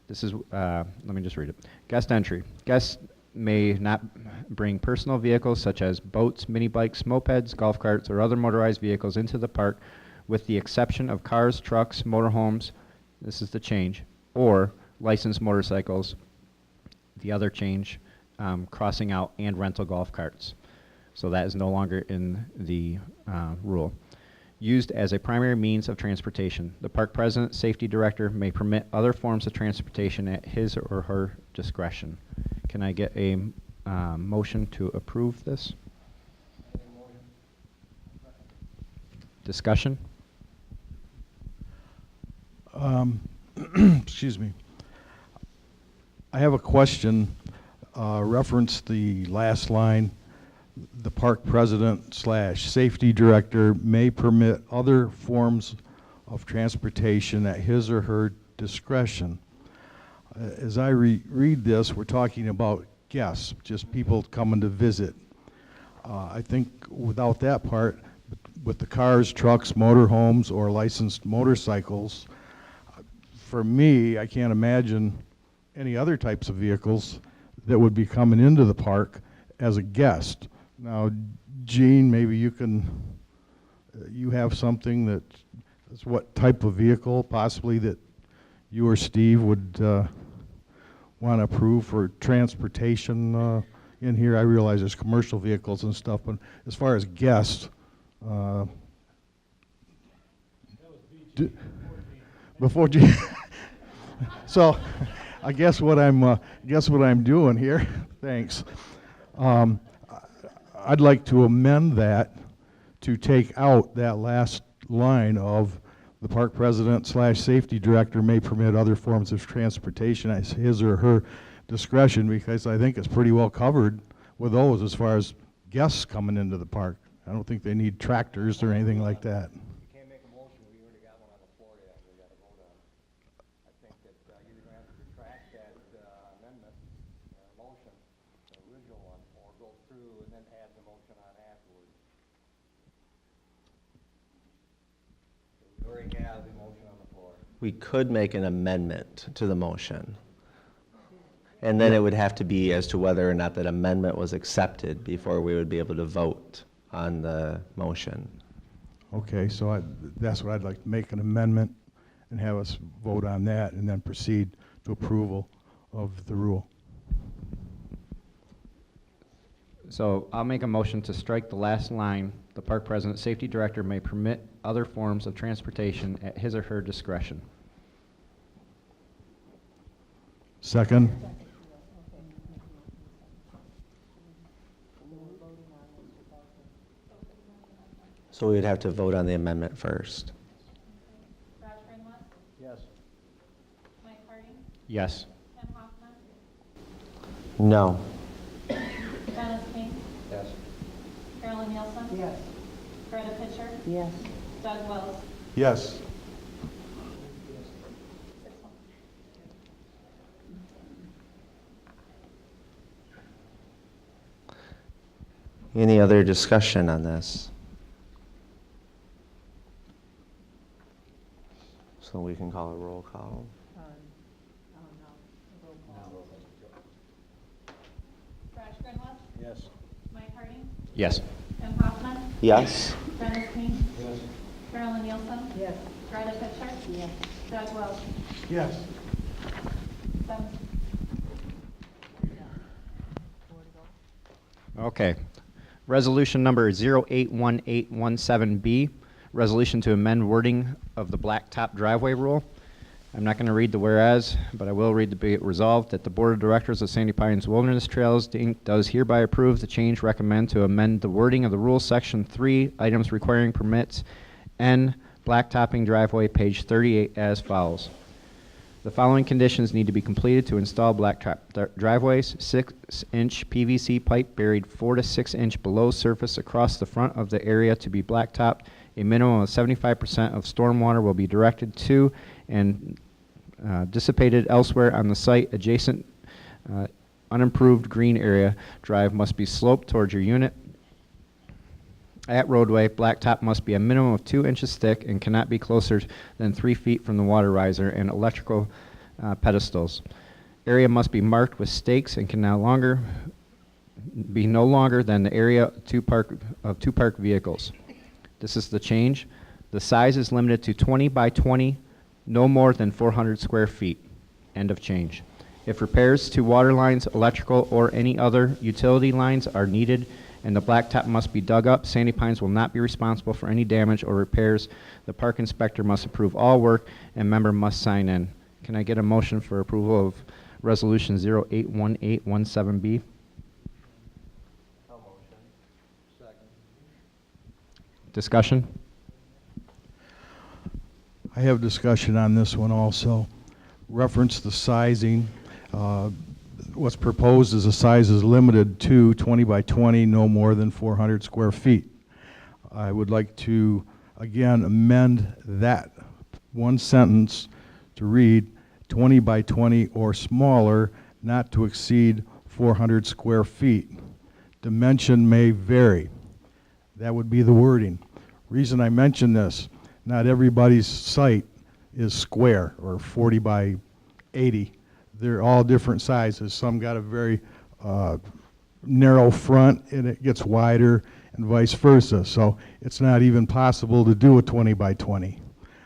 This is, let me just read it. Guest entry. Guests may not bring personal vehicles such as boats, mini bikes, mopeds, golf carts, or other motorized vehicles into the park, with the exception of cars, trucks, motorhomes, this is the change, or licensed motorcycles, the other change, crossing out, and rental golf carts. So that is no longer in the rule. Used as a primary means of transportation. The park president, safety director may permit other forms of transportation at his or her discretion. Can I get a motion to approve this? Discussion? Excuse me. I have a question, reference the last line. The park president / safety director may permit other forms of transportation at his or her discretion. As I read this, we're talking about guests, just people coming to visit. I think without that part, with the cars, trucks, motorhomes, or licensed motorcycles, for me, I can't imagine any other types of vehicles that would be coming into the park as a guest. Now, Gene, maybe you have something that's what type of vehicle possibly that you or Steve would want to approve for transportation in here. I realize there's commercial vehicles and stuff, but as far as guests, before Gene. So, I guess what I'm doing here. Thanks. I'd like to amend that to take out that last line of the park president / safety director may permit other forms of transportation at his or her discretion, because I think it's pretty well covered with those as far as guests coming into the park. I don't think they need tractors or anything like that. You can't make a motion, we already got one on the floor that we got to vote on. I think that you're going to have to retract that amendment, motion, the original one, or go through and then add the motion on afterwards. So we already have the motion on the floor. We could make an amendment to the motion. And then it would have to be as to whether or not that amendment was accepted before we would be able to vote on the motion. Okay, so that's what I'd like, to make an amendment and have us vote on that and then proceed to approval of the rule. So I'll make a motion to strike the last line, the park president, safety director may permit other forms of transportation at his or her discretion. Second? So we would have to vote on the amendment first. Raj Greenwald, Yes. Mike Harding, Yes. Tim Hoffman, No. Dennis King, Yes. Carolyn Nielsen. Yes. Greta Pitcher, Yes. Doug Wells. Yes. Any other discussion on this? So we can call a roll call. Raj Greenwald, Yes. Mike Harding, Yes. Tim Hoffman, Yes? Dennis King, Yes. Carolyn Nielsen. Yes. Greta Pitcher. Yes. Doug Wells. Yes. Seven. Okay. Resolution number 081817B, resolution to amend wording of the blacktop driveway rule. I'm not going to read the whereas, but I will read the be it resolved that the Board of Directors of Sandy Pines Wilderness Trails, Inc. does hereby approve the change recommend to amend the wording of the rule section 3, items requiring permits, N, blacktopping driveway, page 38 as follows. The following conditions need to be completed to install blacktop driveways: 6-inch PVC pipe buried 4 to 6 inch below surface across the front of the area to be blacktopped. A minimum of 75% of stormwater will be directed to and dissipated elsewhere on the site. Adjacent unimproved green area drive must be sloped towards your unit. At roadway, blacktop must be a minimum of 2 inches thick and cannot be closer than 3 feet from the water riser and electrical pedestals. Area must be marked with stakes and can no longer than the area of two park vehicles. This is the change. The size is limited to 20 by 20, no more than 400 square feet. End of change. If repairs to water lines, electrical, or any other utility lines are needed and the blacktop must be dug up, Sandy Pines will not be responsible for any damage or repairs. The park inspector must approve all work and member must sign in. Can I get a motion for approval of Resolution 081817B? Discussion? I have discussion on this one also. Reference the sizing. What's proposed is the size is limited to 20 by 20, no more than 400 square feet. I would like to, again, amend that one sentence to read 20 by 20 or smaller, not to exceed 400 square feet. Dimension may vary. That would be the wording. Reason I mention this, not everybody's site is square or 40 by 80. They're all different sizes. Some got a very narrow front and it gets wider and vice versa. So it's not even possible to do a 20 by 20.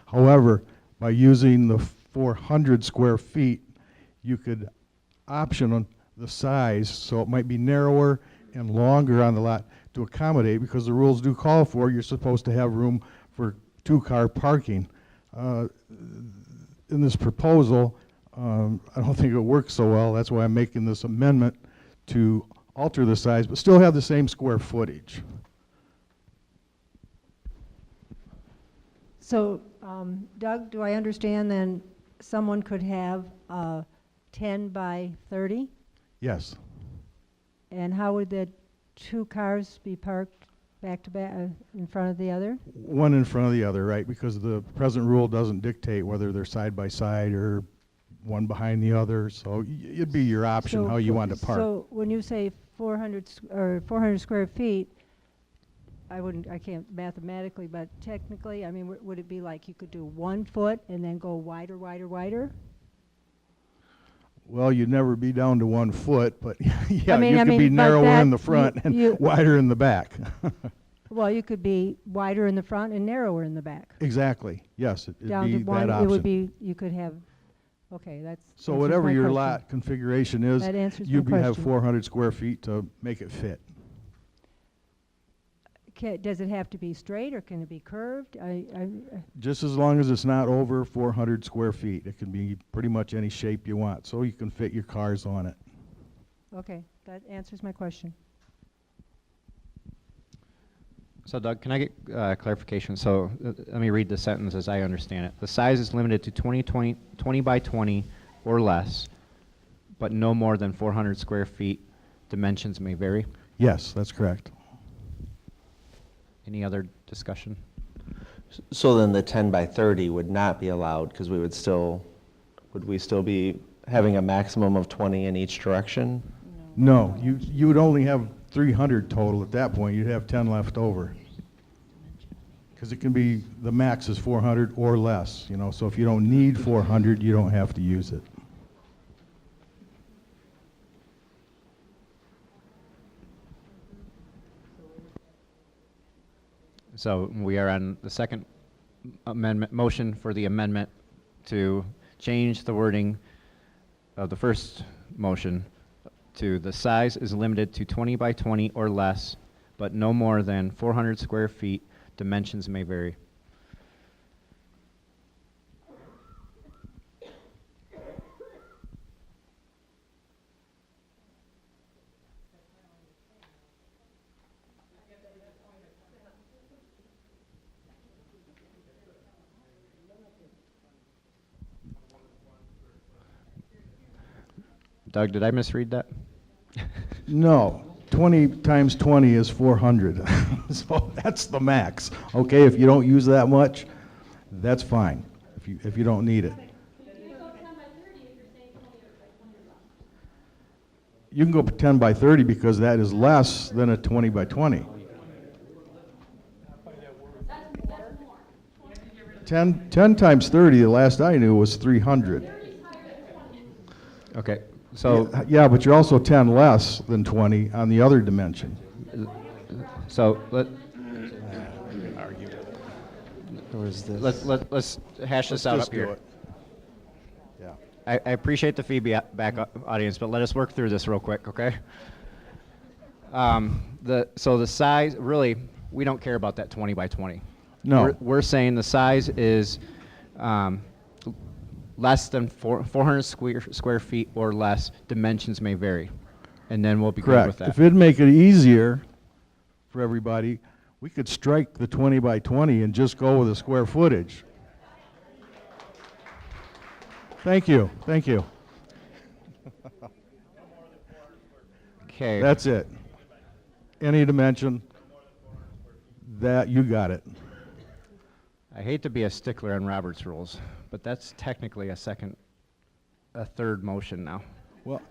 However, by using the 400 square feet, you could option the size so it might be narrower and longer on the lot to accommodate, because the rules do call for you're supposed to have room for 2-car parking. In this proposal, I don't think it works so well. That's why I'm making this amendment to alter the size, but still have the same square footage. So, Doug, do I understand then someone could have 10 by 30? Yes. And how would the 2 cars be parked back to back in front of the other? One in front of the other, right? Because the present rule doesn't dictate whether they're side by side or one behind the other. So it'd be your option how you want to park. So when you say 400 square feet, I can't mathematically, but technically, I mean, would it be like you could do 1 foot and then go wider, wider, wider? Well, you'd never be down to 1 foot, but yeah, I mean- you I could be mean, but narrower in that- the front you- and you- wider in the back. Well, you could be wider in the front and narrower in the back. Exactly, yes, it'd Down be to that one, option. it would be, you could have, okay, that's. So answers whatever my your question. lot configuration is, That answers my you have question. 400 square feet to make it fit. Does it have to be straight, or can it be curved? Just as long as it's not over 400 square feet. It can be pretty much any shape you want, so you can fit your cars on it. Okay, that answers my question. So Doug, can I get clarification? So let me read the sentence as I understand it. The size is limited to 20 by 20 or less, but no more than 400 square feet. Dimensions may vary. Yes, that's correct. Any other discussion? So then the 10 by 30 would not be allowed because would we still be having a maximum of 20 in each direction? No, you would only have 300 total at that point. You'd have 10 left over. Because it can be, the max is 400 or less, you know, so if you don't need 400, you don't have to use it. So we are on the second amendment, motion for the amendment to change the wording of the first motion to the size is limited to 20 by 20 or less, but no more than 400 square feet. Dimensions may vary. Doug, did I misread that? No, 20 times 20 is 400. So that's the max. Okay, if you don't use that much, that's fine, if you don't need it. You can go 10 by 30 because that is less than a 20 by 20. 10 times 30, the last I knew, was 300. Okay, so Yeah, but you're also 10 less than 20 on the other dimension. so Where's this? let's hash this out just up do here. it. Yeah. I appreciate the feedback, audience, but let us work through this real quick, okay? So the size, really, we don't care about that 20 by 20. No. We're saying the size is less than 400 square feet or less. Dimensions may vary, and then we'll be good with Correct. that. If it'd make it easier for everybody, we could strike the 20 by 20 and just go with the square footage. Thank you, thank you. Okay. That's it. Any dimension, that, you got it. I hate to be a stickler on Robert's rules, but that's technically a third motion now. Well,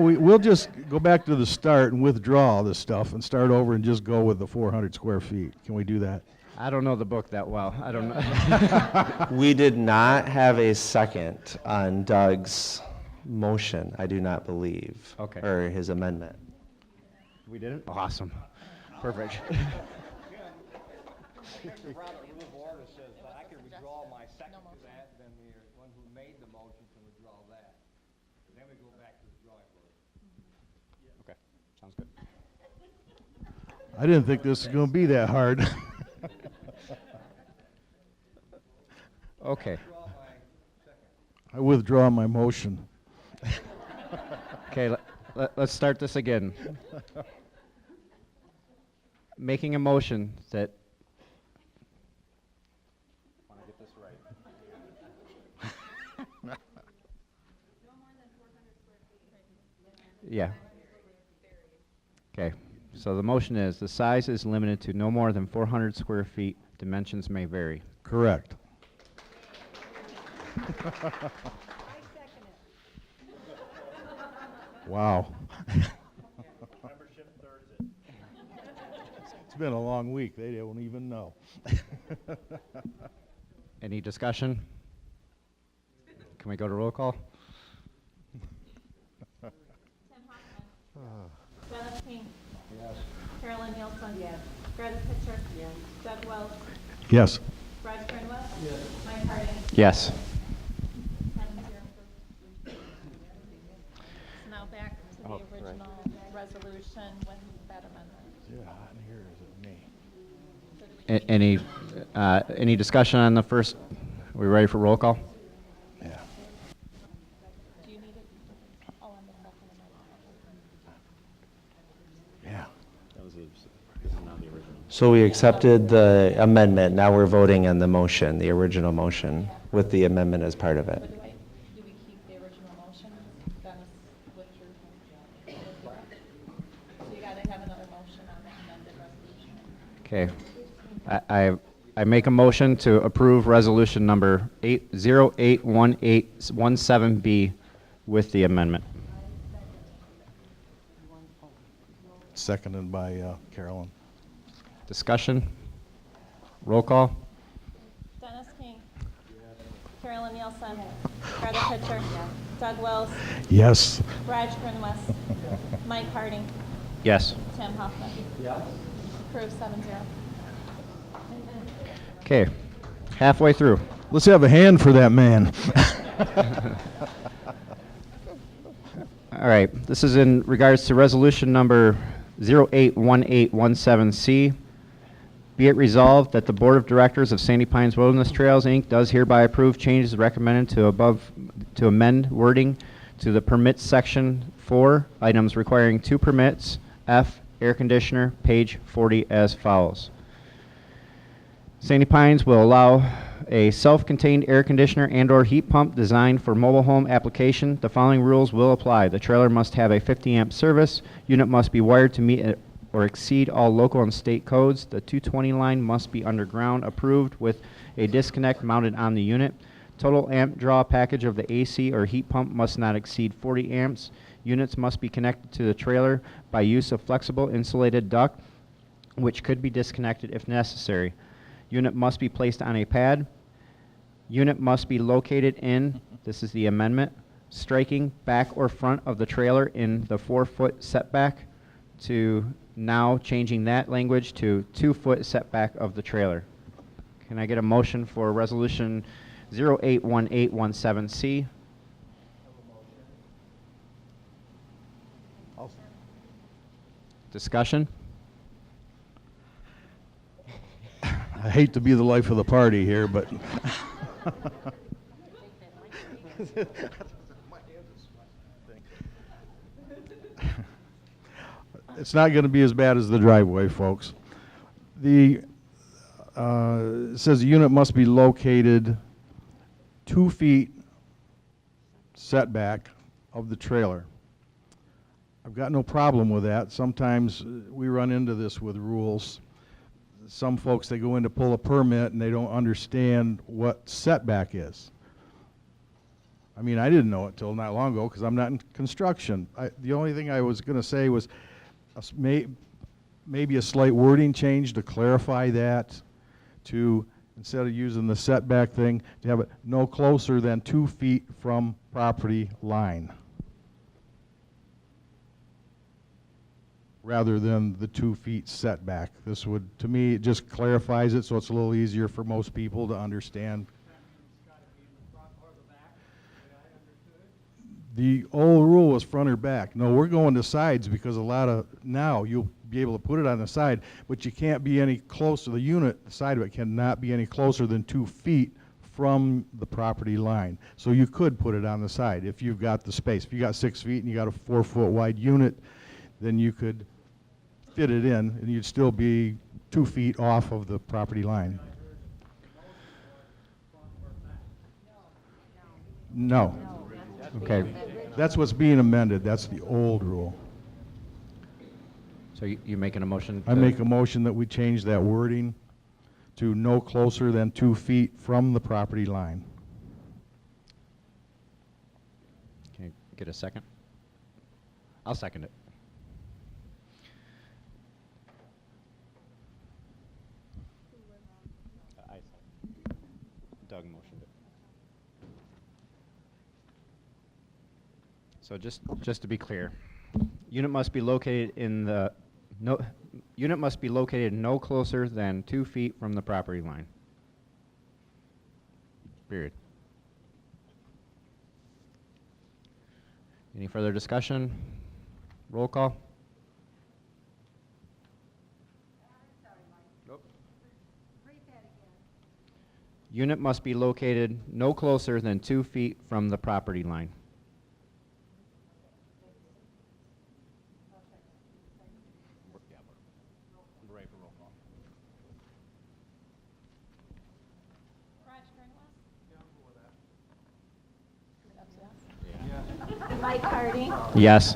we'll just go back to the start and withdraw all this stuff and start over and just go with the 400 square feet. Can we do that? I don't know the book that well. I don't know. We did not have a second on Doug's motion, I do not believe. Okay. Or his amendment. We didn't? Awesome. Perfect. Robert Rule of Order says that I can withdraw my second to that, then the one who made the motion can withdraw that. Then we go back to the drawing board. Okay, sounds good. I didn't think this was going to be that hard. Okay. I withdraw my motion. Okay, let's start this again. Making a motion that. Want to get this right. Yeah. Okay, so the motion is the size is limited to no more than 400 square feet. Dimensions may vary. Correct. Wow. It's been a long week. They don't even know. Any discussion? Can we go to roll call? King. Yes. Carolyn Nielsen. Yes. Greta Pitcher. Yes. Doug Wells. Yes. Raj Grenwa. Yes. Mike Harding. Yes. 10-0 approved. So now back to the original resolution with that amendment. Yeah, and here is me. Any discussion on the first? Are we ready for roll call? Yeah. Do you need it all on the second amendment? Yeah. So we accepted the amendment, now we're voting on the motion, the original motion, with the amendment as part of it. But do we keep the original motion? Dennis withdrew. So you gotta have another motion on the amended resolution. Okay. I make a motion to approve resolution number 081817B with the amendment. Seconded by Carolyn. Discussion? Roll call? Dennis King. Carolyn Nielsen. Greta Pitcher. Doug Wells. Yes. Raj Grenwa. Mike Harding. Yes. Tim Hoffman. Yes. Approved 7-0. Okay. Halfway through. Let's have a hand for that man. All right. This is in regards to resolution number 081817C. Be it resolved that the Board of Directors of Sandy Pines Wilderness Trails, Inc. does hereby approve changes recommended to amend wording to the permits section 4, items requiring 2 permits, F, air conditioner, page 40 as follows. Sandy Pines will allow a self-contained air conditioner and/or heat pump designed for mobile home application. The following rules will apply. The trailer must have a 50 amp service. Unit must be wired to meet or exceed all local and state codes. The 220 line must be underground approved with a disconnect mounted on the unit. Total amp draw package of the AC or heat pump must not exceed 40 amps. Units must be connected to the trailer by use of flexible insulated duct, which could be disconnected if necessary. Unit must be placed on a pad. Unit must be located in, this is the amendment, striking back or front of the trailer in the 4-foot setback, to now changing that language to 2-foot setback of the trailer. Can I get a motion for resolution 081817C? Discussion? I hate to be the life of the party here, but it's not going to be as bad as the driveway, folks. It says the unit must be located 2 feet setback of the trailer. I've got no problem with that. Sometimes we run into this with rules. Some folks, they go in to pull a permit and they don't understand what setback is. I mean, I didn't know it till not long ago because I'm not in construction. The only thing I was going to say was maybe a slight wording change to clarify that, to, instead of using the setback thing, to have it no closer than 2 feet from property line, rather than the 2 feet setback. This would, to me, it just clarifies it so it's a little easier for most people to understand. The old rule was front or back. No, we're going to sides because now you'll be able to put it on the side, but you can't be any closer. The unit, the side of it cannot be any closer than 2 feet from the property line. So you could put it on the side if you've got the space. If you got 6 feet and you got a 4-foot wide unit, then you could fit it in and you'd still be 2 feet off of the property line. No. Okay. That's what's being amended. That's the old rule. So you making a motion? I make a motion that we change that wording to no closer than 2 feet from the property line. Can you get a second? I'll second it. Doug motioned it. So just to be clear, Unit must be located no closer than 2 feet from the property line. Period. Any further discussion? Roll call? Unit must be located no closer than 2 feet from the property line. Raj Gringlas? Mike Hardy? Yes.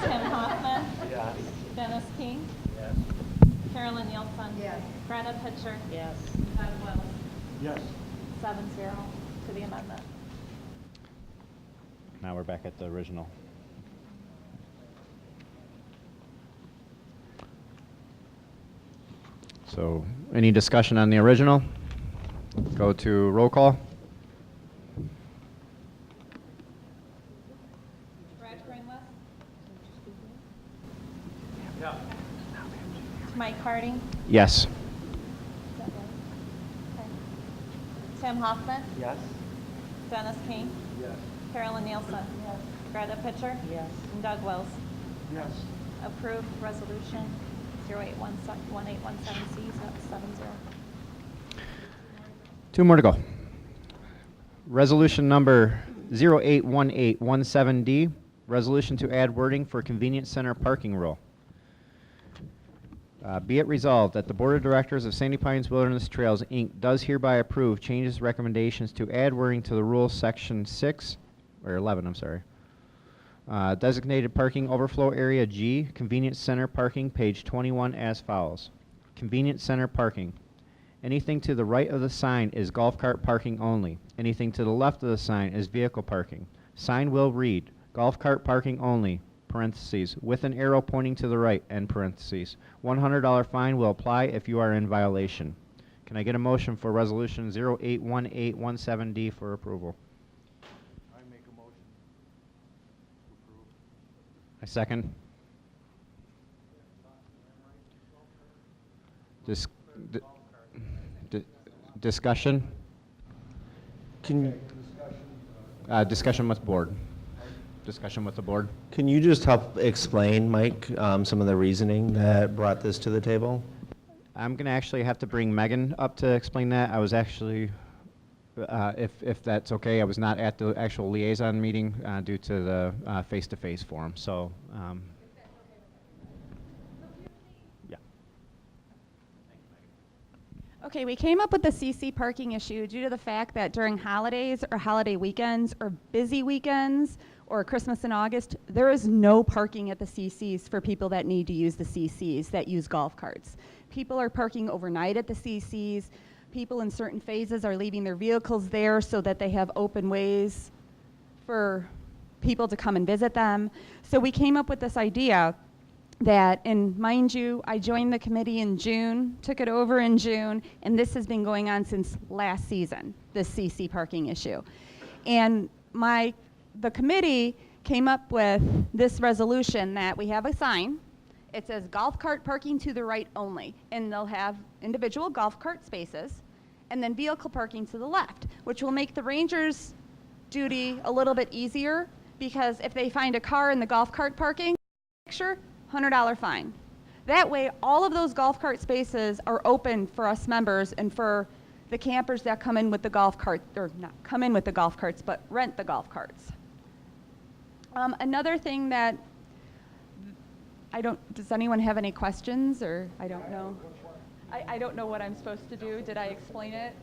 Tim Hoffman? Yes. Dennis King? Yes. Carolyn Nielsen? Yes. Greta Pitcher? Yes. Doug Wells? Yes. 7-0 to the amendment. Now we're back at the original. So, any discussion on the original? Go to roll call. Raj Gringlas? Yeah. Mike Hardy? Yes. Okay. Tim Hoffman? Yes. Dennis King? Yes. Carolyn Nielsen? Yes. Greta Pitcher? Yes. And Doug Wells? Yes. Approved resolution 081817C, 7-0. 2 more to go. Resolution number 081817D, resolution to add wording for convenience center parking rule. Be it resolved that the Board of Directors of Sandy Pines Wilderness Trails, Inc. does hereby approve changes recommendations to add wording to the rule section 6, or 11, I'm sorry. Designated parking overflow area G, convenience center parking, page 21 as follows. Convenience center parking. Anything to the right of the sign is golf cart parking only. Anything to the left of the sign is vehicle parking. Sign will read, golf cart parking only, parentheses, with an arrow pointing to the right, end parentheses. $100 fine will apply if you are in violation. Can I get a motion for resolution 081817D for approval? I make a motion to approve. I second. Discussion? Discussion with board. Discussion with the board. Can you just help explain, Mike, some of the reasoning that brought this to the table? I'm going to actually have to bring Megan up to explain that. I was actually, if that's okay, I was not at the actual liaison meeting due to the face-to-face forum. So, yeah. Okay, we came up with the CC parking issue due to the fact that during holidays or holiday weekends or busy weekends or Christmas in August, there is no parking at the CCs for people that need to use the CCs that use golf carts. People are parking overnight at the CCs. People in certain phases are leaving their vehicles there so that they have open ways for people to come and visit them. So we came up with this idea that, and mind you, I joined the committee in June, took it over in June, and this has been going on since last season, this CC parking issue. And the committee came up with this resolution that we have a sign. It says golf cart parking to the right only, and they'll have individual golf cart spaces, and then vehicle parking to the left, which will make the rangers' duty a little bit easier, because if they find a car in the golf cart parking picture, $100 fine. That way, all of those golf cart spaces are open for us members and for the campers that come in with the golf cart, or not come in with the golf carts, but rent the golf carts. Another thing that does anyone have any questions, or I don't know? I don't know what I'm supposed to do. Did I explain it?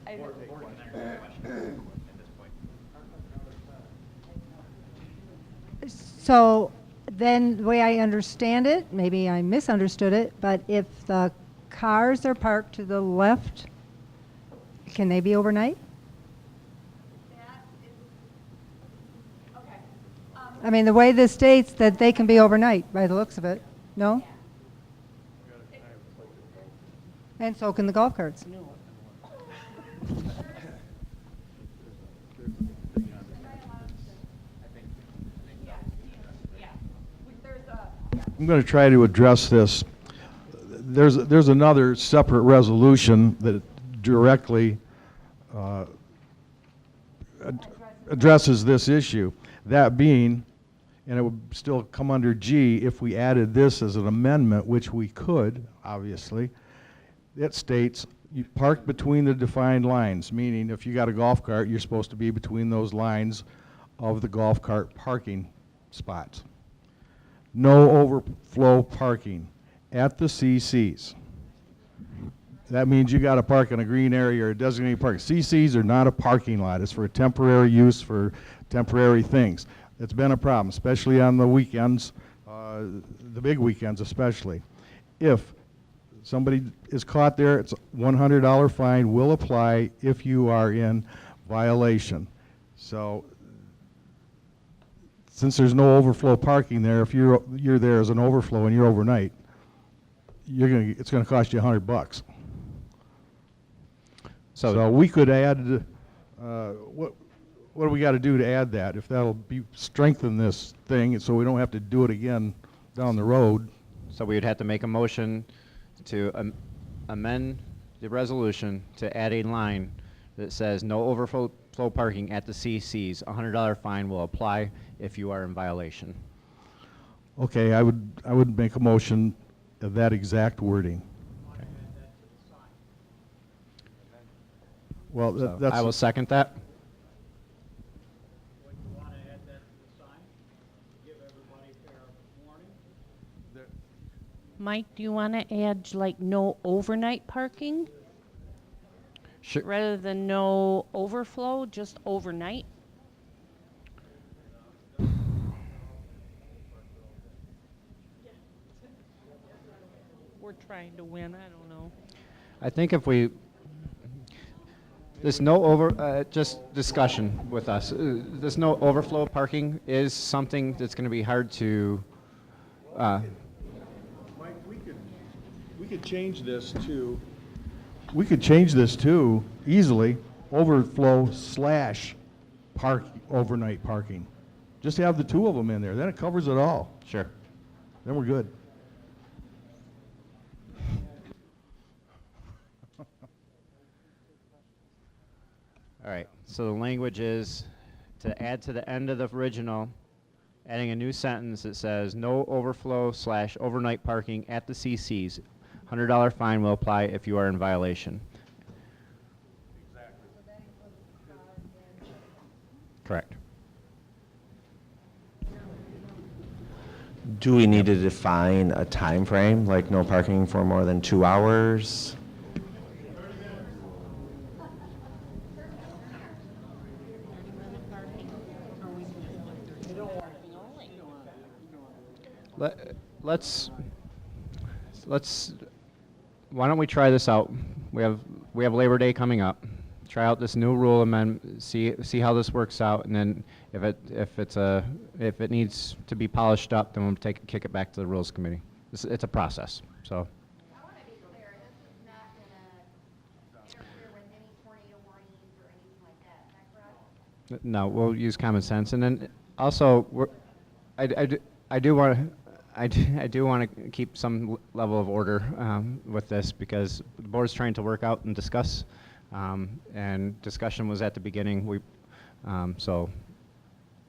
So then, the way I understand it, maybe I misunderstood it, but if the cars are parked to the left, can they be overnight? I mean, the way this states that they can be overnight, by the looks of it, no? And so can the golf carts. I'm going to try to address this. There's another separate resolution that directly addresses this issue. That being, and it would still come under G if we added this as an amendment, which we could, obviously. It states, you park between the defined lines, meaning if you got a golf cart, you're supposed to be between those lines of the golf cart parking spots. No overflow parking at the CCs. That means you got to park in a green area or a designated parking. CCs are not a parking lot. It's for temporary use for temporary things. It's been a problem, especially on the weekends, the big weekends especially. If somebody is caught there, it's a $100 fine will apply if you are in violation. So since there's no overflow parking there, if you're there as an overflow and you're overnight, it's going to cost you $100. So we could add, what do we got to do to add that? If that'll strengthen this thing, so we don't have to do it again down the road. So we would have to make a motion to amend the resolution to add a line that says no overflow parking at the CCs. $100 fine will apply if you are in violation. Okay, I would make a motion of that exact wording. Well, So that's. I will second that. Mike, do you want to add like no overnight parking? Sure. Rather than no overflow, just overnight? We're trying to win, I don't know. I think if we, just discussion with us. This no overflow parking is something that's going to be hard to, Mike, we could change this to. We could change this to easily overflow / overnight parking. Just have the two of them in there. Then it covers it all. Sure. Then we're good. All right, so the language is to add to the end of the original, adding a new sentence that says, no overflow / overnight parking at the CCs. $100 fine will apply if you are in violation. Correct. Do we need to define a time frame, like no parking for more than 2 hours? Let's, why don't we try this out? We have Labor Day coming up. Try out this new rule amendment, see how this works out, and then if it needs to be polished up, then we'll kick it back to the Rules Committee. It's a process, so. I want to be clear, this is not going to interfere with any tornado warnings or anything like that, is that correct? No, we'll use common sense, and then also, I do want to keep some level of order with this because the board's trying to work out and discuss, and discussion was at the beginning. So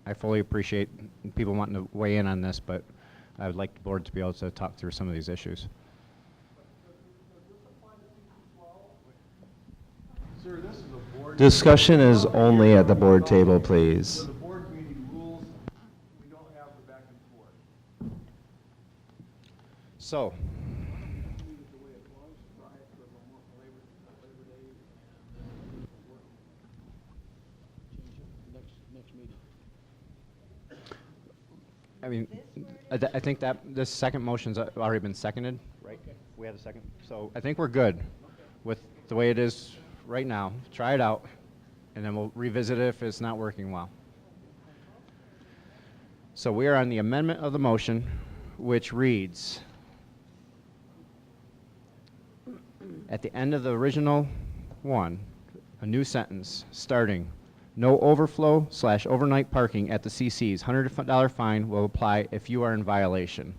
I fully appreciate people wanting to weigh in on this, but I would like the board to be able to talk through some of these issues. Sir, this is a board. Discussion is only at the board table, please. The board meeting rules, we don't have the back and forth. So, I mean, I think that this second motion's already been seconded, right? We have a second. So I think we're good with the way it is right now. Try it out, and then we'll revisit it if it's not working well. So we are on the amendment of the motion, which reads, at the end of the original one, a new sentence starting, no overflow / overnight parking at the CCs. $100 fine will apply if you are in violation.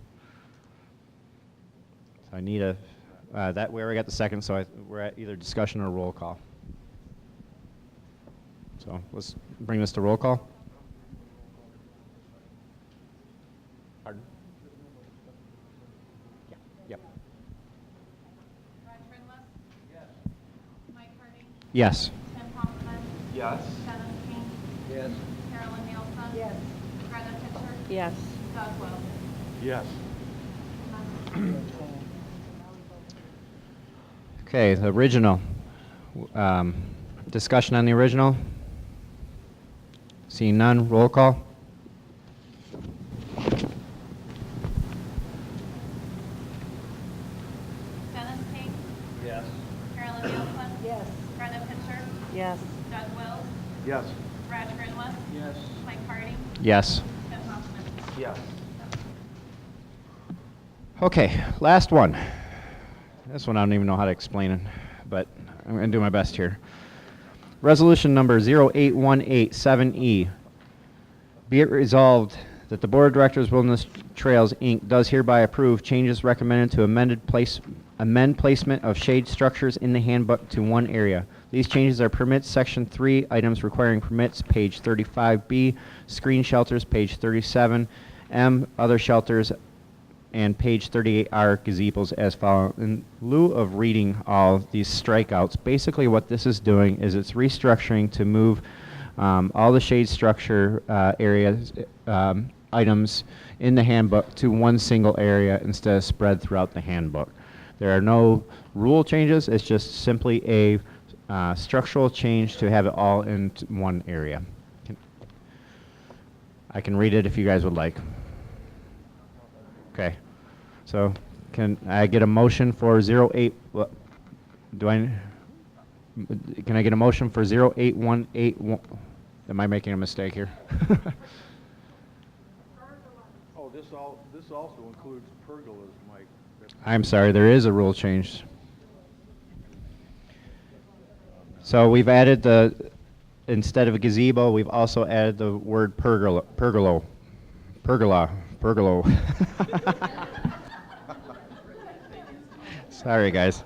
I need a, we already got the second, so we're at either discussion or roll call. So let's bring this to roll call. Pardon? Yeah. Yep. Raj Grinwis? Yes. Mike Harding? Yes. Tim Hoffman? Yes. Dennis King? Yes. Carolyn Nielsen? Yes. Greta Pitcher? Yes. Doug Wells? Yes. Okay, the original. Discussion on the original? Seeing none, roll call. Dennis King? Yes. Carolyn Nielsen? Yes. Greta Pitcher? Yes. Doug Wells? Yes. Raj Grinwis? Yes. Mike Harding? Yes. Tim Hoffman? Yes. Okay, last one. This one I don't even know how to explain it, but I'm going to do my best here. Resolution number 08187E. Be it resolved that the Board of Directors Wilderness Trails, Inc. does hereby approve changes recommended to amend placement of shade structures in the handbook to one area. These changes are permits, section 3, items requiring permits, page 35B, screen shelters, page 37M, other shelters, and page 38R, gazebos as follows. In lieu of reading all these strikeouts, basically what this is doing is it's restructuring to move all the shade structure areas, items in the handbook to one single area instead of spread throughout the handbook. There are no rule changes, it's just simply a structural change to have it all in one area. I can read it if you guys would like. Okay, so can I get a motion for 08, can I get a motion for 08181? Am I making a mistake here? Oh, this also includes pergolas, Mike. I'm sorry, there is a rule change. So we've added instead of a gazebo, we've also added the word pergola. Sorry, guys.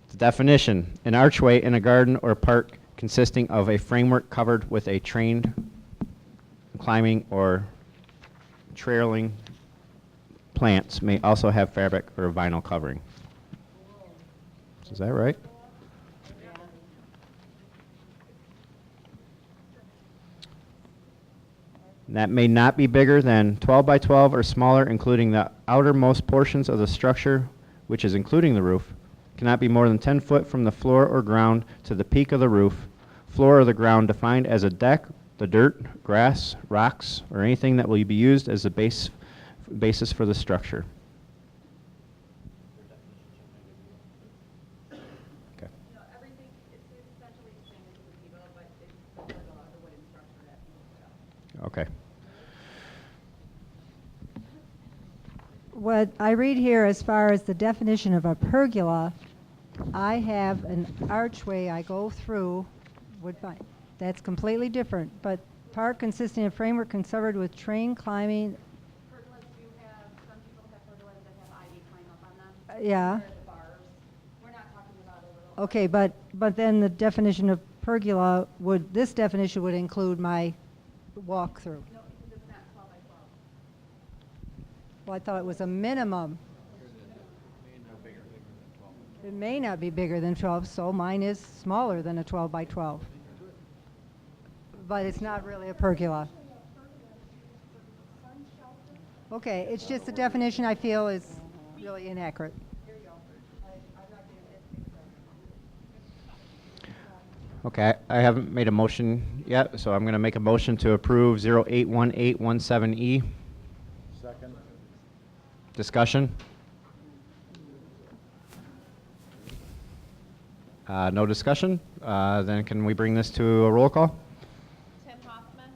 The definition: an archway in a garden or park consisting of a framework covered with a trained climbing or trailing plants may also have fabric or vinyl covering. Is that right? That may not be bigger than 12 by 12 or smaller, including the outermost portions of the structure, which is including the roof, cannot be more than 10 foot from the floor or ground to the peak of the roof, floor or the ground defined as a deck, the dirt, grass, rocks, or anything that will be used as the basis for the structure. Okay. Everything, it's essentially the same as the gazebo, but it's the wooden structure that you put up. Okay. What I read here as far as the definition of a pergola, I have an archway I go through, that's completely different, but park consisting of framework covered with train climbing. Pergolas do have, some people have pergolas that have ivy climb up on them. Yeah. They're the bars. We're not talking about a little. Okay, but then the definition of pergola this definition would include my walkthrough. No, because it's not 12 by 12. Well, I thought it was a minimum. It may not be bigger than 12, so mine is smaller than a 12 by 12. But it's not really a pergola. Okay, it's just the definition I feel is really inaccurate. Okay, I haven't made a motion yet, so I'm going to make a motion to approve 081817E. Second. Discussion? No discussion? Then can we bring this to a roll call? Tim Hoffman?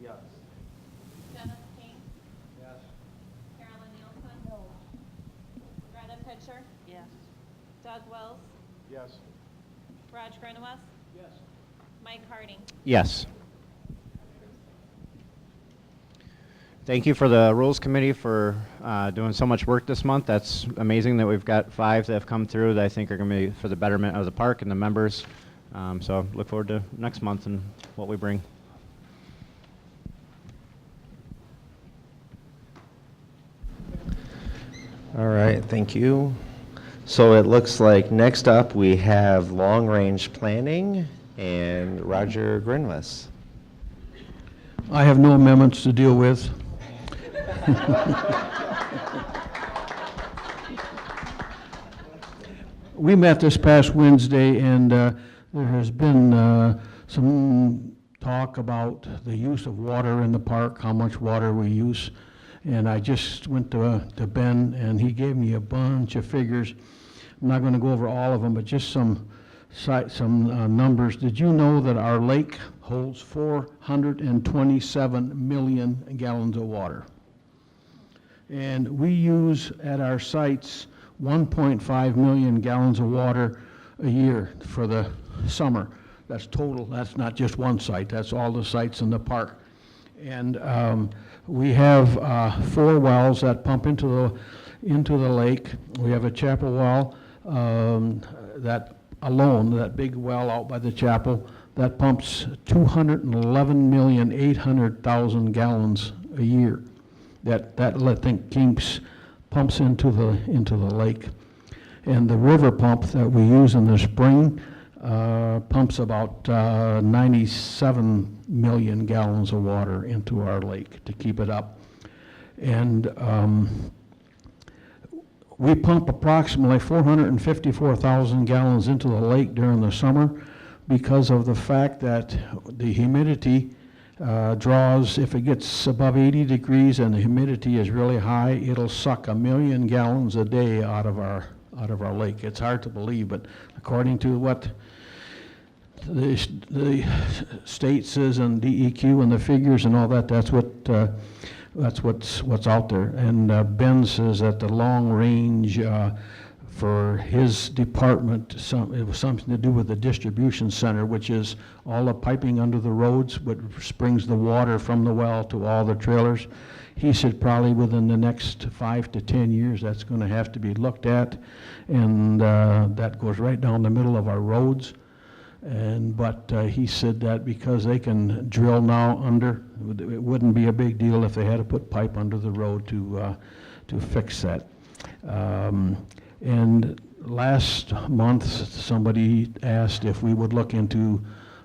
Yes. Dennis King? Yes. Carolyn Nielsen? No. Greta Pitcher? Yes. Doug Wells? Yes. Raj Grinwis? Yes. Mike Harding? Yes. Thank you for the Rules Committee for doing so much work this month. That's amazing that we've got 5 that have come through that I think are going to be for the betterment of the park and the members. So look forward to next month and what we bring. All right, thank you. So it looks like next up we have long-range planning and Roger Grinwis. I have no amendments to deal with. We met this past Wednesday, and there has been some talk about the use of water in the park, how much water we use. And I just went to Ben, and he gave me a bunch of figures. I'm not going to go over all of them, but just some numbers. Did you know that our lake holds 427 million gallons of water? And we use at our sites 1.5 million gallons of water a year for the summer. That's total. That's not just one site. That's all the sites in the park. And we have 4 wells that pump into the lake. We have a chapel well that alone, that big well out by the chapel, that pumps 211,800,000 gallons a year. That I think pumps into the lake. And the river pump that we use in the spring pumps about 97 million gallons of water into our lake to keep it up. And we pump approximately 454,000 gallons into the lake during the summer because of the fact that the humidity draws, if it gets above 80 degrees and the humidity is really high, it'll suck 1 million gallons a day out of our lake. It's hard to believe, but according to what the state says and DEQ and the figures and all that, that's what's out there. And Ben says that the long range for his department, it was something to do with the distribution center, which is all the piping under the roads, which brings the water from the well to all the trailers. He said probably within the next 5 to 10 years that's going to have to be looked at, and that goes right down the middle of our roads. But he said that because they can drill now under, it wouldn't be a big deal if they had to put pipe under the road to fix that. And last month, somebody asked if we would look into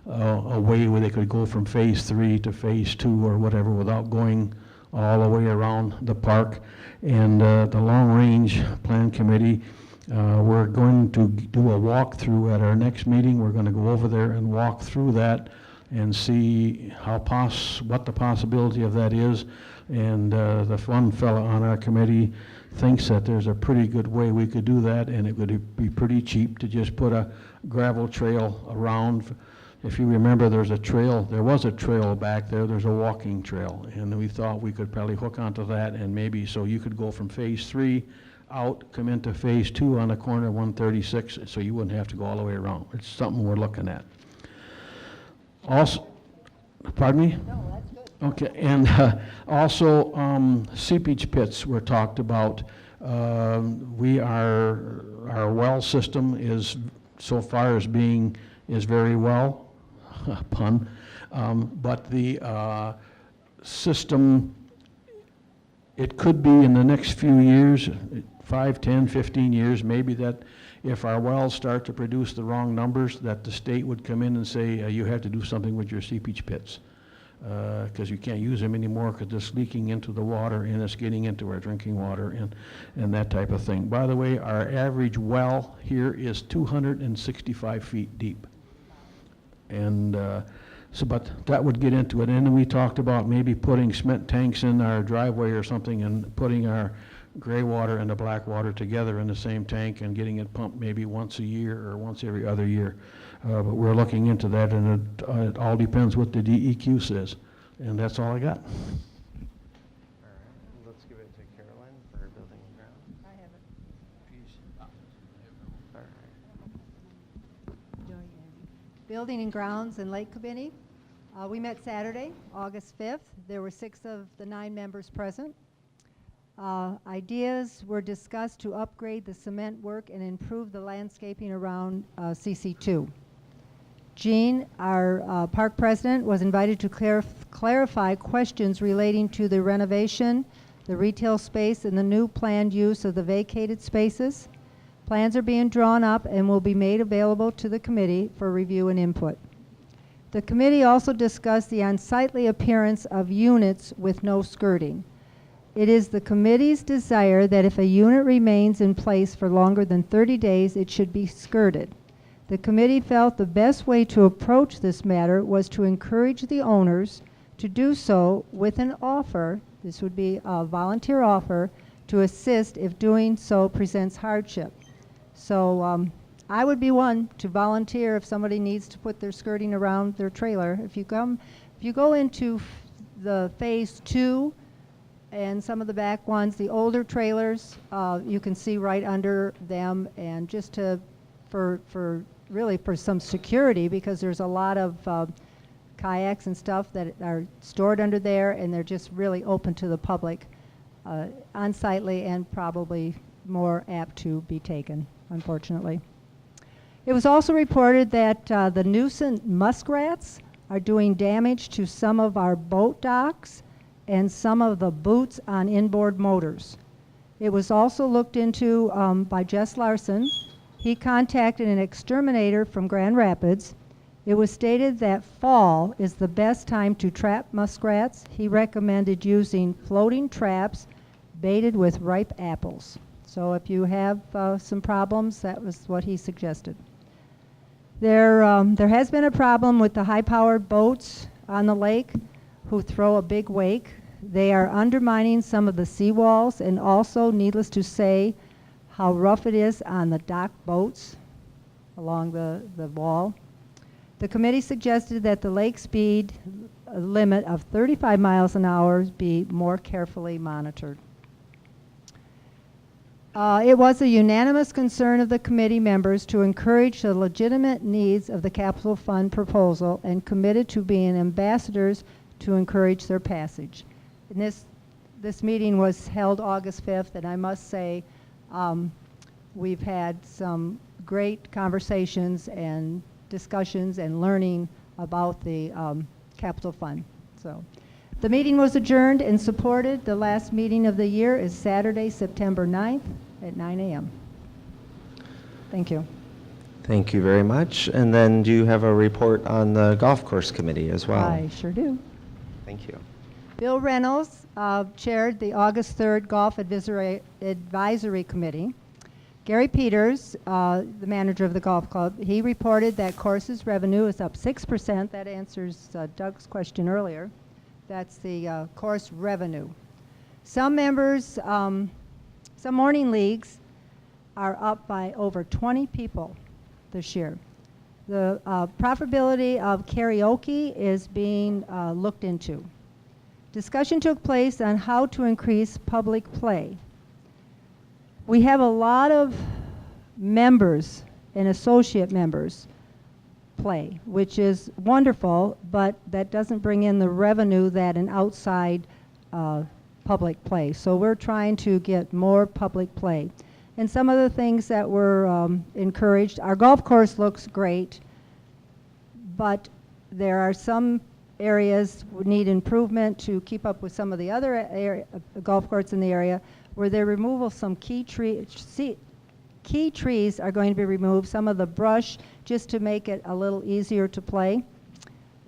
a way where they could go from phase 3 to phase 2 or whatever without going all the way around the park. And the Long Range Plan Committee, we're going to do a walkthrough at our next meeting. We're going to go over there and walk through that and see what the possibility of that is. And the one fellow on our committee thinks that there's a pretty good way we could do that, and it would be pretty cheap to just put a gravel trail around. If you remember, there was a trail back there. There's a walking trail, and we thought we could probably hook onto that, and maybe so you could go from phase 3 out, come into phase 2 on the corner of 136, so you wouldn't have to go all the way around. It's something we're looking at. Also, pardon me? No, that's good. Okay, and also seepage pits were talked about. Our well system is so far is very well, pun, but the system, it could be in the next few years, 5, 10, 15 years, maybe that if our wells start to produce the wrong numbers, that the state would come in and say, you have to do something with your seepage pits, because you can't use them anymore because it's leaking into the water and it's getting into our drinking water and that type of thing. By the way, our average well here is 265 feet deep. And but that would get into it. And then we talked about maybe putting cement tanks in our driveway or something and putting our gray water and the black water together in the same tank and getting it pumped maybe once a year or once every other year. But we're looking into that, and it all depends what the DEQ says. And that's all I got. All right, let's give it to Carolyn for building and grounds. I have it. All right. Building and Grounds and Lake Committee. We met Saturday, August 5th. There were 6 of the 9 members present. Ideas were discussed to upgrade the cement work and improve the landscaping around CC2. Jean, our park president, was invited to clarify questions relating to the renovation, the retail space, and the new planned use of the vacated spaces. Plans are being drawn up and will be made available to the committee for review and input. The committee also discussed the unsightly appearance of units with no skirting. It is the committee's desire that if a unit remains in place for longer than 30 days, it should be skirted. The committee felt the best way to approach this matter was to encourage the owners to do so with an offer, this would be a volunteer offer, to assist if doing so presents hardship. So I would be one to volunteer if somebody needs to put their skirting around their trailer. If you go into the phase 2 and some of the back ones, the older trailers, you can see right under them, and just for some security, because there's a lot of kayaks and stuff that are stored under there, and they're just really open to the public, unsightly and probably more apt to be taken, unfortunately. It was also reported that the nuisance muskrats are doing damage to some of our boat docks and some of the boots on inboard motors. It was also looked into by Jess Larson. He contacted an exterminator from Grand Rapids. It was stated that fall is the best time to trap muskrats. He recommended using floating traps baited with ripe apples. So if you have some problems, that was what he suggested. There has been a problem with the high-powered boats on the lake who throw a big wake. They are undermining some of the seawalls, and also, needless to say, how rough it is on the dock boats along the wall. The committee suggested that the lake speed limit of 35 miles an hour be more carefully monitored. It was a unanimous concern of the committee members to encourage the legitimate needs of the capital fund proposal and committed to being ambassadors to encourage their passage. And this meeting was held August 5th, and I must say we've had some great conversations and discussions and learning about the capital fund. So the meeting was adjourned and supported. The last meeting of the year is Saturday, September 9th at 9 a.m. Thank you. Thank you very much. And then do you have a report on the golf course committee as well? I sure do. Thank you. Bill Reynolds chaired the August 3rd Golf Advisory Committee. Gary Peters, the manager of the golf club, he reported that courses revenue is up 6%. That answers Doug's question earlier. That's the course revenue. Some members, some morning leagues are up by over 20 people this year. The profitability of karaoke is being looked into. Discussion took place on how to increase public play. We have a lot of members and associate members play, which is wonderful, but that doesn't bring in the revenue that an outside public play. So we're trying to get more public play. And some of the things that were encouraged, our golf course looks great, but there are some areas would need improvement to keep up with some of the other golf courses in the area, where the removal of some key trees are going to be removed, some of the brush, just to make it a little easier to play.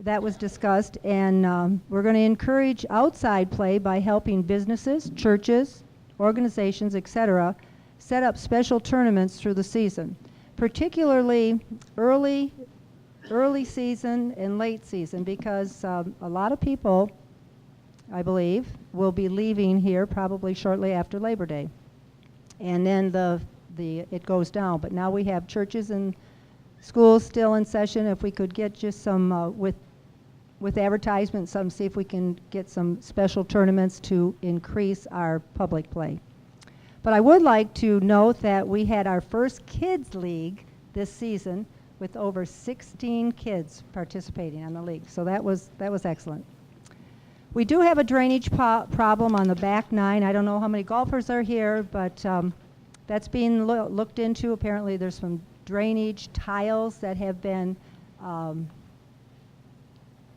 That was discussed, and we're going to encourage outside play by helping businesses, churches, organizations, etc., set up special tournaments through the season, particularly early season and late season, because a lot of people, I believe, will be leaving here probably shortly after Labor Day. And then it goes down. But now we have churches and schools still in session. If we could get just some, with advertisement, see if we can get some special tournaments to increase our public play. But I would like to note that we had our first kids league this season, with over 16 kids participating on the league. So that was excellent. We do have a drainage problem on the back nine. I don't know how many golfers are here, but that's being looked into. Apparently there's some drainage tiles that have been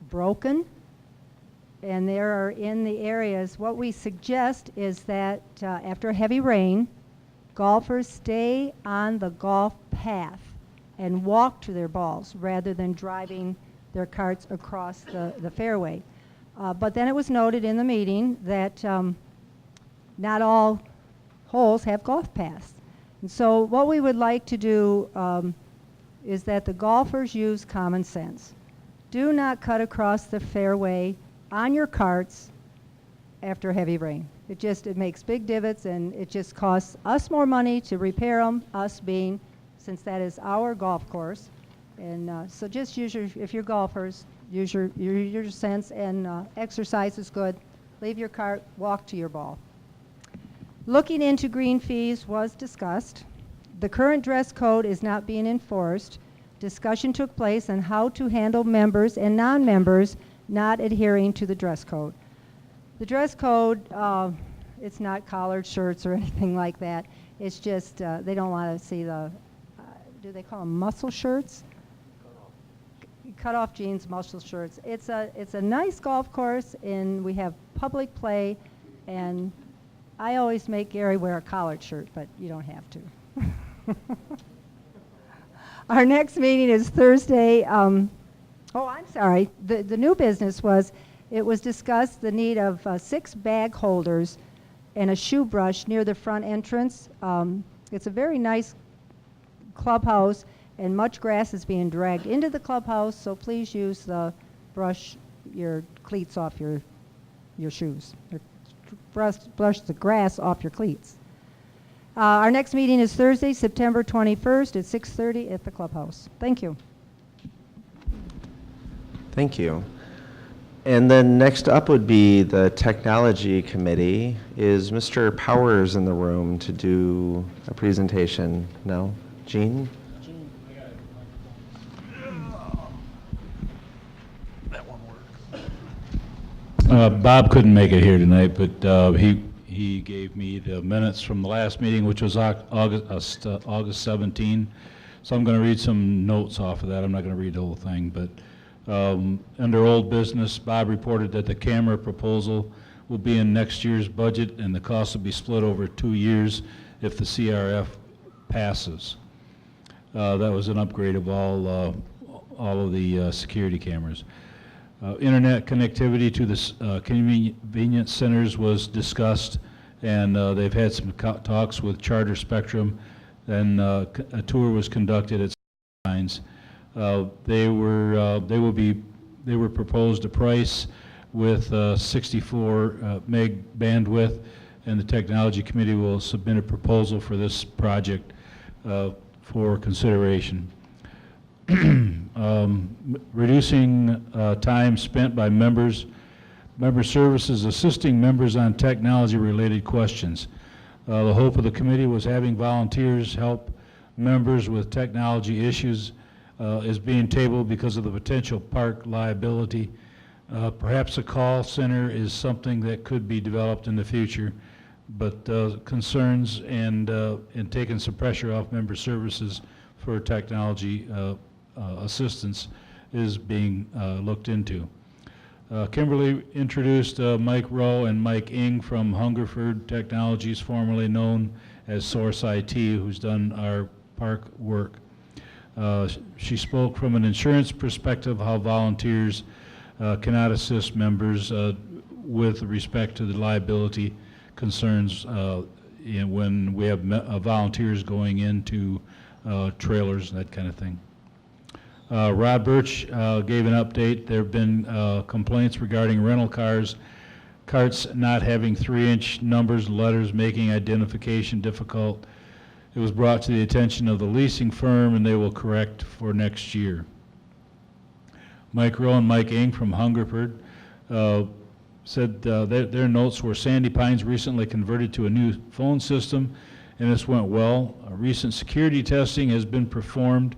broken, and they are in the areas. What we suggest is that after a heavy rain, golfers stay on the golf path and walk to their balls rather than driving their carts across the fairway. But then it was noted in the meeting that not all holes have golf paths. And so what we would like to do is that the golfers use common sense. Do not cut across the fairway on your carts after heavy rain. It makes big divots, and it just costs us more money to repair them, us being, since that is our golf course. And so just use if you're golfers, use your sense, and exercise is good. Leave your cart, walk to your ball. Looking into green fees was discussed. The current dress code is not being enforced. Discussion took place on how to handle members and non-members not adhering to the dress code. The dress code, it's not collared shirts or anything like that. It's just they don't want to see the, do they call them muscle shirts? Cut off jeans, muscle shirts. It's a nice golf course, and we have public play, and I always make Gary wear a collared shirt, but you don't have to. Our next meeting is Thursday. I'm sorry. The new business was, it was discussed the need of 6 bag holders and a shoe brush near the front entrance. It's a very nice clubhouse, and much grass is being dragged into the clubhouse, so please use the brush your cleats off your shoes. Or brush the grass off your cleats. Our next meeting is Thursday, September 21st at 6:30 at the clubhouse. Thank you. Thank you. And then next up would be the Technology Committee. Is Mr. Powers in the room to do a presentation? No? Jean? Bob couldn't make it here tonight, but he gave me the minutes from the last meeting, which was August 17. So I'm going to read some notes off of that. I'm not going to read the whole thing, but under old business, Bob reported that the camera proposal will be in next year's budget, and the cost will be split over 2 years if the CRF passes. That was an upgrade of all of the security cameras. Internet connectivity to the convenience centers was discussed, and they've had some talks with Charter Spectrum, and a tour was conducted at Signs. They were proposed a price with 64 meg bandwidth, and the Technology Committee will submit a proposal for this project for consideration. Reducing time spent by member services assisting members on technology-related questions. The hope of the committee was having volunteers help members with technology issues is being tabled because of the potential park liability. Perhaps a call center is something that could be developed in the future, but concerns and taking some pressure off member services for technology assistance is being looked into. Kimberly introduced Mike Rowe and Mike Ing from Hungerford Technologies, formerly known as Source IT, who's done our park work. She spoke from an insurance perspective how volunteers cannot assist members with respect to the liability concerns when we have volunteers going into trailers and that kind of thing. Rod Birch gave an update. There have been complaints regarding rental carts not having 3-inch numbers and letters, making identification difficult. It was brought to the attention of the leasing firm, and they will correct for next year. Mike Rowe and Mike Ing from Hungerford said their notes were Sandy Pines recently converted to a new phone system, and this went well. Recent security testing has been performed.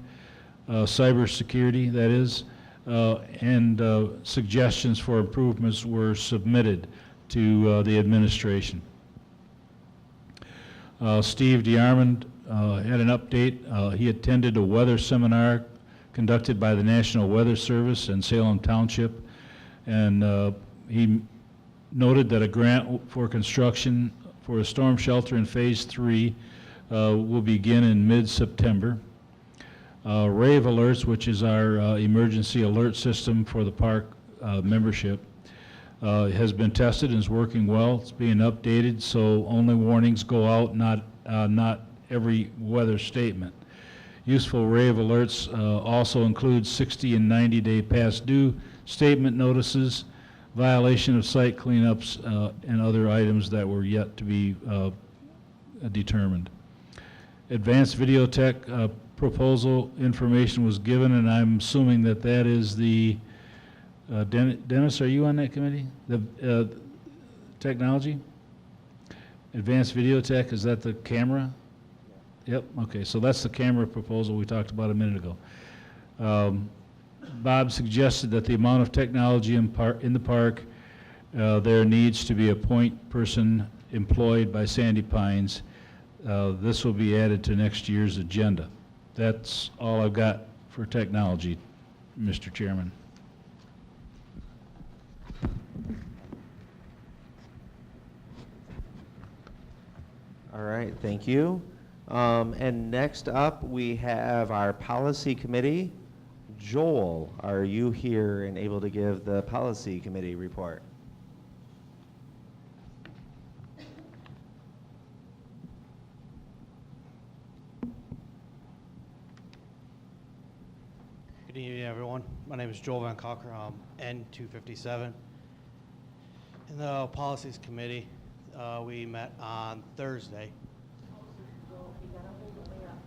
cybersecurity, that is, and suggestions for improvements were submitted to the administration. Steve DeArmond had an update. He attended a weather seminar conducted by the National Weather Service in Salem Township, and he noted that a grant for construction for a storm shelter in Phase 3 will begin in mid-September. Rave Alerts, which is our emergency alert system for the park membership, has been tested and is working well. It's being updated, so only warnings go out, not every weather statement. Useful Rave Alerts also include 60 and 90-day past due statement notices, violation of site cleanups, and other items that were yet to be determined. Advanced Video Tech proposal information was given, and I'm assuming that that is the, Dennis, are you on that committee? The technology? Advanced Video Tech, is that the camera? Yep, okay, so that's the camera proposal we talked about a minute ago. Bob suggested that the amount of technology in the park, there needs to be a point person employed by Sandy Pines. This will be added to next year's agenda. That's all I've got for technology, Mr. Chairman. All right, thank you. And next up, we have our policy committee. Joel, are you here and able to give the policy committee report? Good evening, everyone. My name is Joel Van Cocker. I'm N257. In the Policies Committee, we met on Thursday.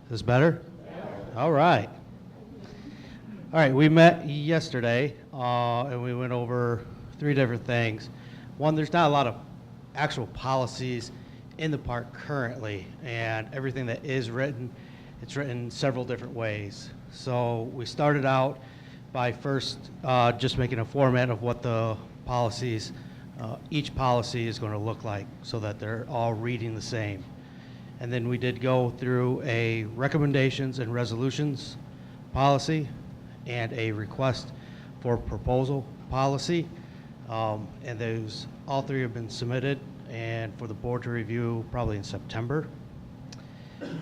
Is this better? Yeah. All right. All right, we met yesterday, and we went over 3 different things. One, there's not a lot of actual policies in the park currently, and everything that is written, it's written several different ways. So we started out by first just making a format of what the policies, each policy is going to look like so that they're all reading the same. And then we did go through a recommendations and resolutions policy and a request for proposal policy. And those, all 3 have been submitted and for the board to review probably in September.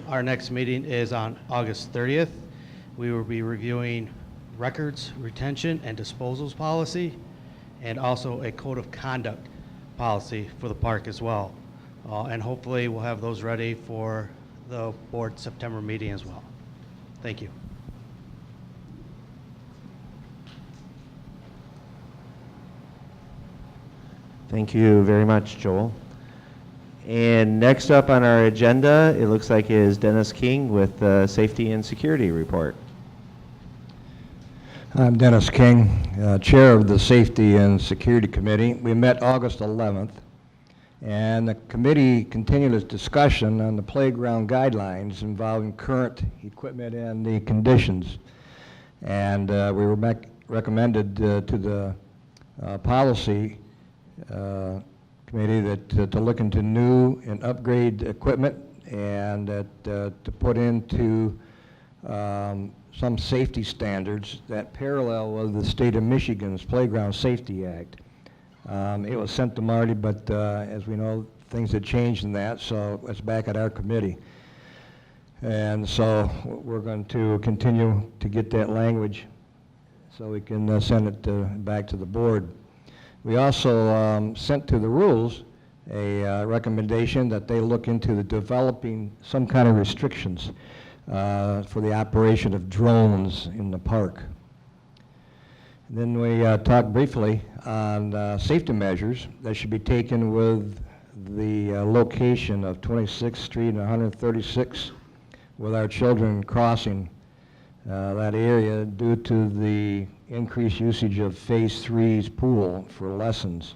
Our next meeting is on August 30th. We will be reviewing records, retention, and disposals policy, and also a code of conduct policy for the park as well. And hopefully we'll have those ready for the board September meeting as well. Thank you. Thank you very much, Joel. And next up on our agenda, it looks like is Dennis King with the Safety and Security Report. I'm Dennis King, Chair of the Safety and Security Committee. We met August 11th, and the committee continued its discussion on the playground guidelines involving current equipment and the conditions. And we were recommended to the policy committee that to look into new and upgrade equipment and that to put into some safety standards that parallel with the state of Michigan's Playground Safety Act. It was sent to Marty, but as we know, things had changed in that, so it's back at our committee. And so we're going to continue to get that language so we can send it back to the board. We also sent to the rules a recommendation that they look into the developing some kind of restrictions for the operation of drones in the park. And then we talked briefly on safety measures that should be taken with the location of 26th Street and 136 with our children crossing that area due to the increased usage of Phase 3's pool for lessons.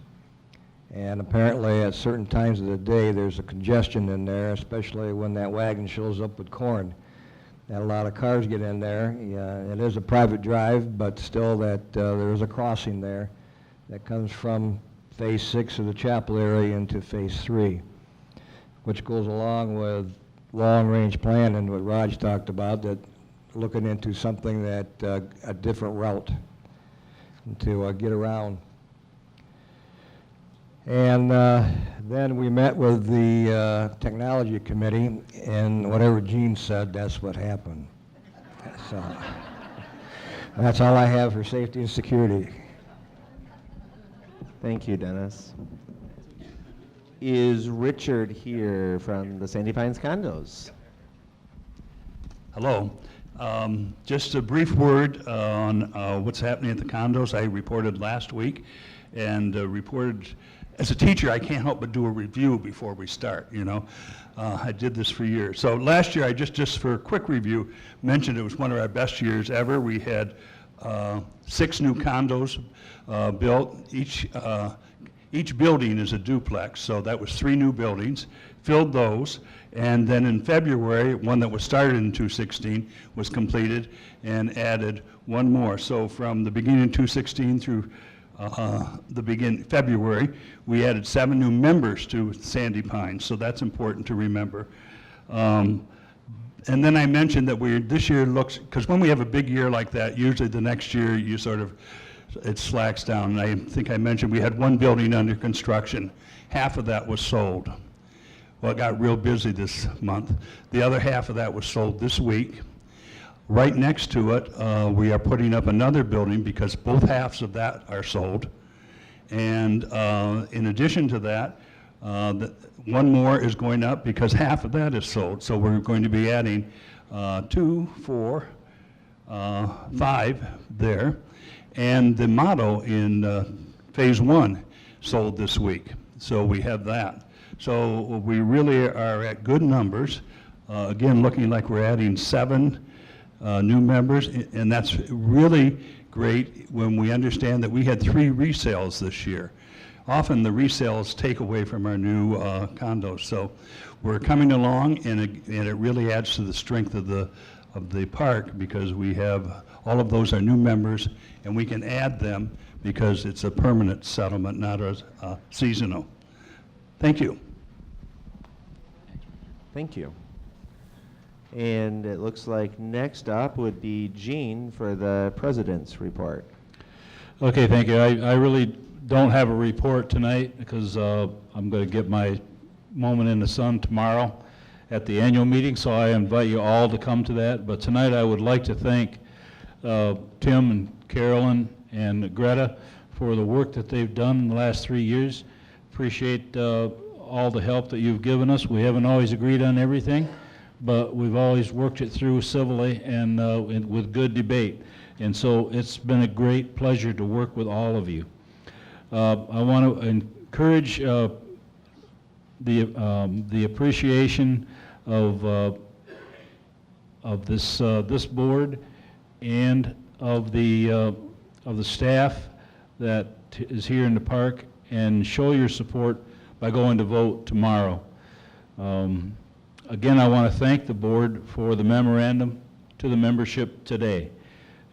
And apparently at certain times of the day there's a congestion in there, especially when that wagon shows up with corn. that a lot of cars get in there. Yeah, it is a private drive, but still that there is a crossing there that comes from Phase 6 of the chapel area into Phase 3, which goes along with long-range planning, what Raj talked about, that looking into something that, a different route to get around. And then we met with the technology committee, and whatever Gene said, that's what happened. So that's all I have for safety and security. Thank you, Dennis. Is Richard here from the Sandy Pines condos? Hello. Just a brief word on what's happening at the condos. I reported last week and reported, as a teacher, I can't help but do a review before we start, you know. I did this for years. So last year, I just for a quick review, mentioned it was one of our best years ever. We had 6 new condos built. Each building is a duplex, so that was 3 new buildings, filled those, and then in February, one that was started in 2016 was completed and added 1 more. So from the beginning of 2016 through February, we added 7 new members to Sandy Pines, so that's important to remember. And then I mentioned that this year looks, because when we have a big year like that, usually the next year you sort of, it slacks down. And I think I mentioned we had 1 building under construction. Half of that was sold. Well, it got real busy this month. The other half of that was sold this week. Right next to it, we are putting up another building because both halves of that are sold. And in addition to that, 1 more is going up because half of that is sold. So we're going to be adding 2, 4, 5 there. And the Motto in Phase 1 sold this week. So we have that. So we really are at good numbers. Again, looking like we're adding 7 new members, and that's really great when we understand that we had 3 resales this year. Often the resales take away from our new condos. So we're coming along, and it really adds to the strength of the park because we have all of those are new members, and we can add them because it's a permanent settlement, not a seasonal. Thank you. Thank you. And it looks like next up would be Gene for the president's report. Okay, thank you. I really don't have a report tonight because I'm going to get my moment in the sun tomorrow at the annual meeting, so I invite you all to come to that. But tonight I would like to thank Tim and Carolyn and Greta for the work that they've done in the last 3 years. Appreciate all the help that you've given us. We haven't always agreed on everything, but we've always worked it through civilly and with good debate. And so it's been a great pleasure to work with all of you. I want to encourage the appreciation of this board and of the staff that is here in the park, and show your support by going to vote tomorrow. Again, I want to thank the board for the memorandum to the membership today.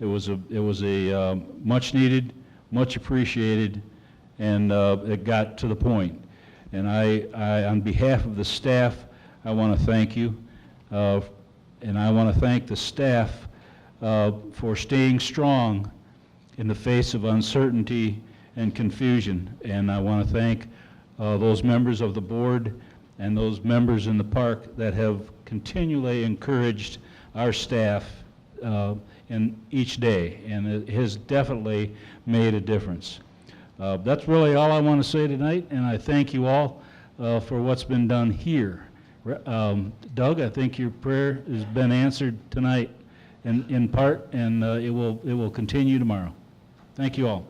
It was a much needed, much appreciated, and it got to the point. And I on behalf of the staff, I want to thank you, and I want to thank the staff for staying strong in the face of uncertainty and confusion. And I want to thank those members of the board and those members in the park that have continually encouraged our staff in each day, and it has definitely made a difference. That's really all I want to say tonight, and I thank you all for what's been done here. Doug, I think your prayer has been answered tonight in part, and it will continue tomorrow. Thank you all.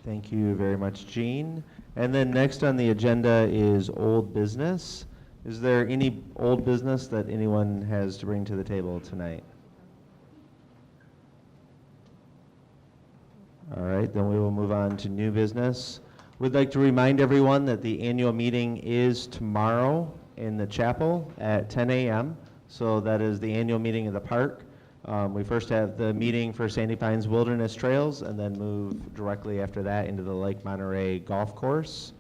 Thank you very much, Gene. And then next on the agenda is old business. Is there any old business that anyone has to bring to the table tonight? All right, then we will move on to new business. We'd like to remind everyone that the annual meeting is tomorrow in the chapel at 10 a.m. So that is the annual meeting of the park. We first have the meeting for Sandy Pines Wilderness Trails and then move directly after that into the Lake Monterey Golf Course.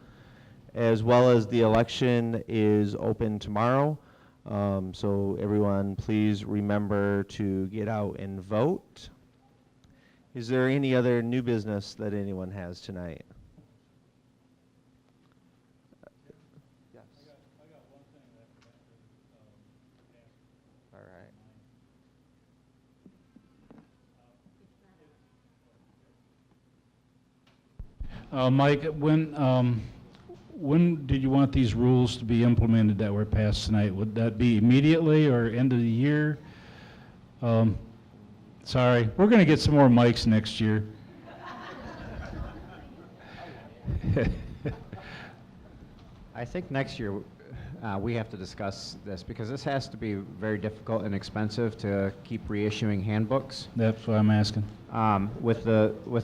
As well as the election is open tomorrow. So everyone, please remember to get out and vote. Is there any other new business that anyone has tonight? Yes. All right. Mike, when did you want these rules to be implemented that were passed tonight? Would that be immediately or end of the year? Sorry, we're going to get some more mics next year. I think next year we have to discuss this because this has to be very difficult and expensive to keep reissuing handbooks. That's what I'm asking. With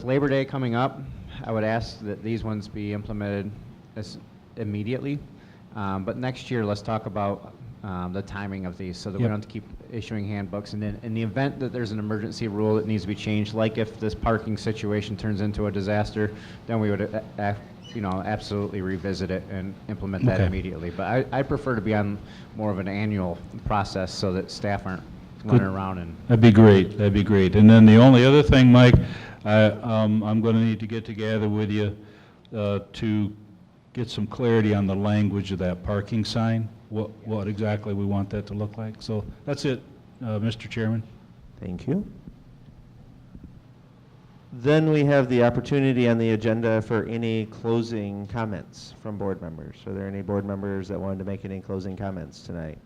Labor Day coming up, I would ask that these ones be implemented immediately. But next year, let's talk about the timing of these so that we Yep. don't have to keep issuing handbooks. And then in the event that there's an emergency rule that needs to be changed, like if this parking situation turns into a disaster, then we would absolutely revisit it and implement that Okay. immediately. But I prefer to be on more of an annual process so that staff aren't Good. running around and That'd be great, that'd be great. And then the only other thing, Mike, I'm going to need to get together with you to get some clarity on the language of that parking sign, what exactly we want that to look like. So that's it, Mr. Chairman. Thank you. Then we have the opportunity on the agenda for any closing comments from board members. Are there any board members that wanted to make any closing comments tonight?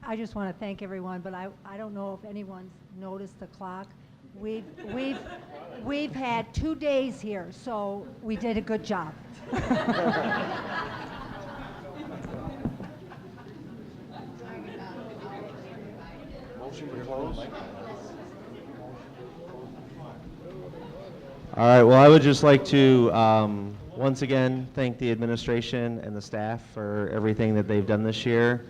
I just want to thank everyone, but I don't know if anyone's noticed the clock. We've had 2 days here, so we did a good job. All right, well, I would just like to once again thank the administration and the staff for everything that they've done this year.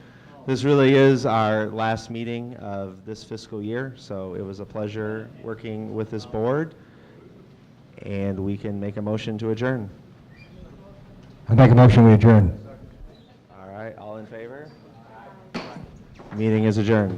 This really is our last meeting of this fiscal year, so it was a pleasure working with this board, and we can make a motion to adjourn. I make a motion, we adjourn. All right, all in favor? Meeting is adjourned.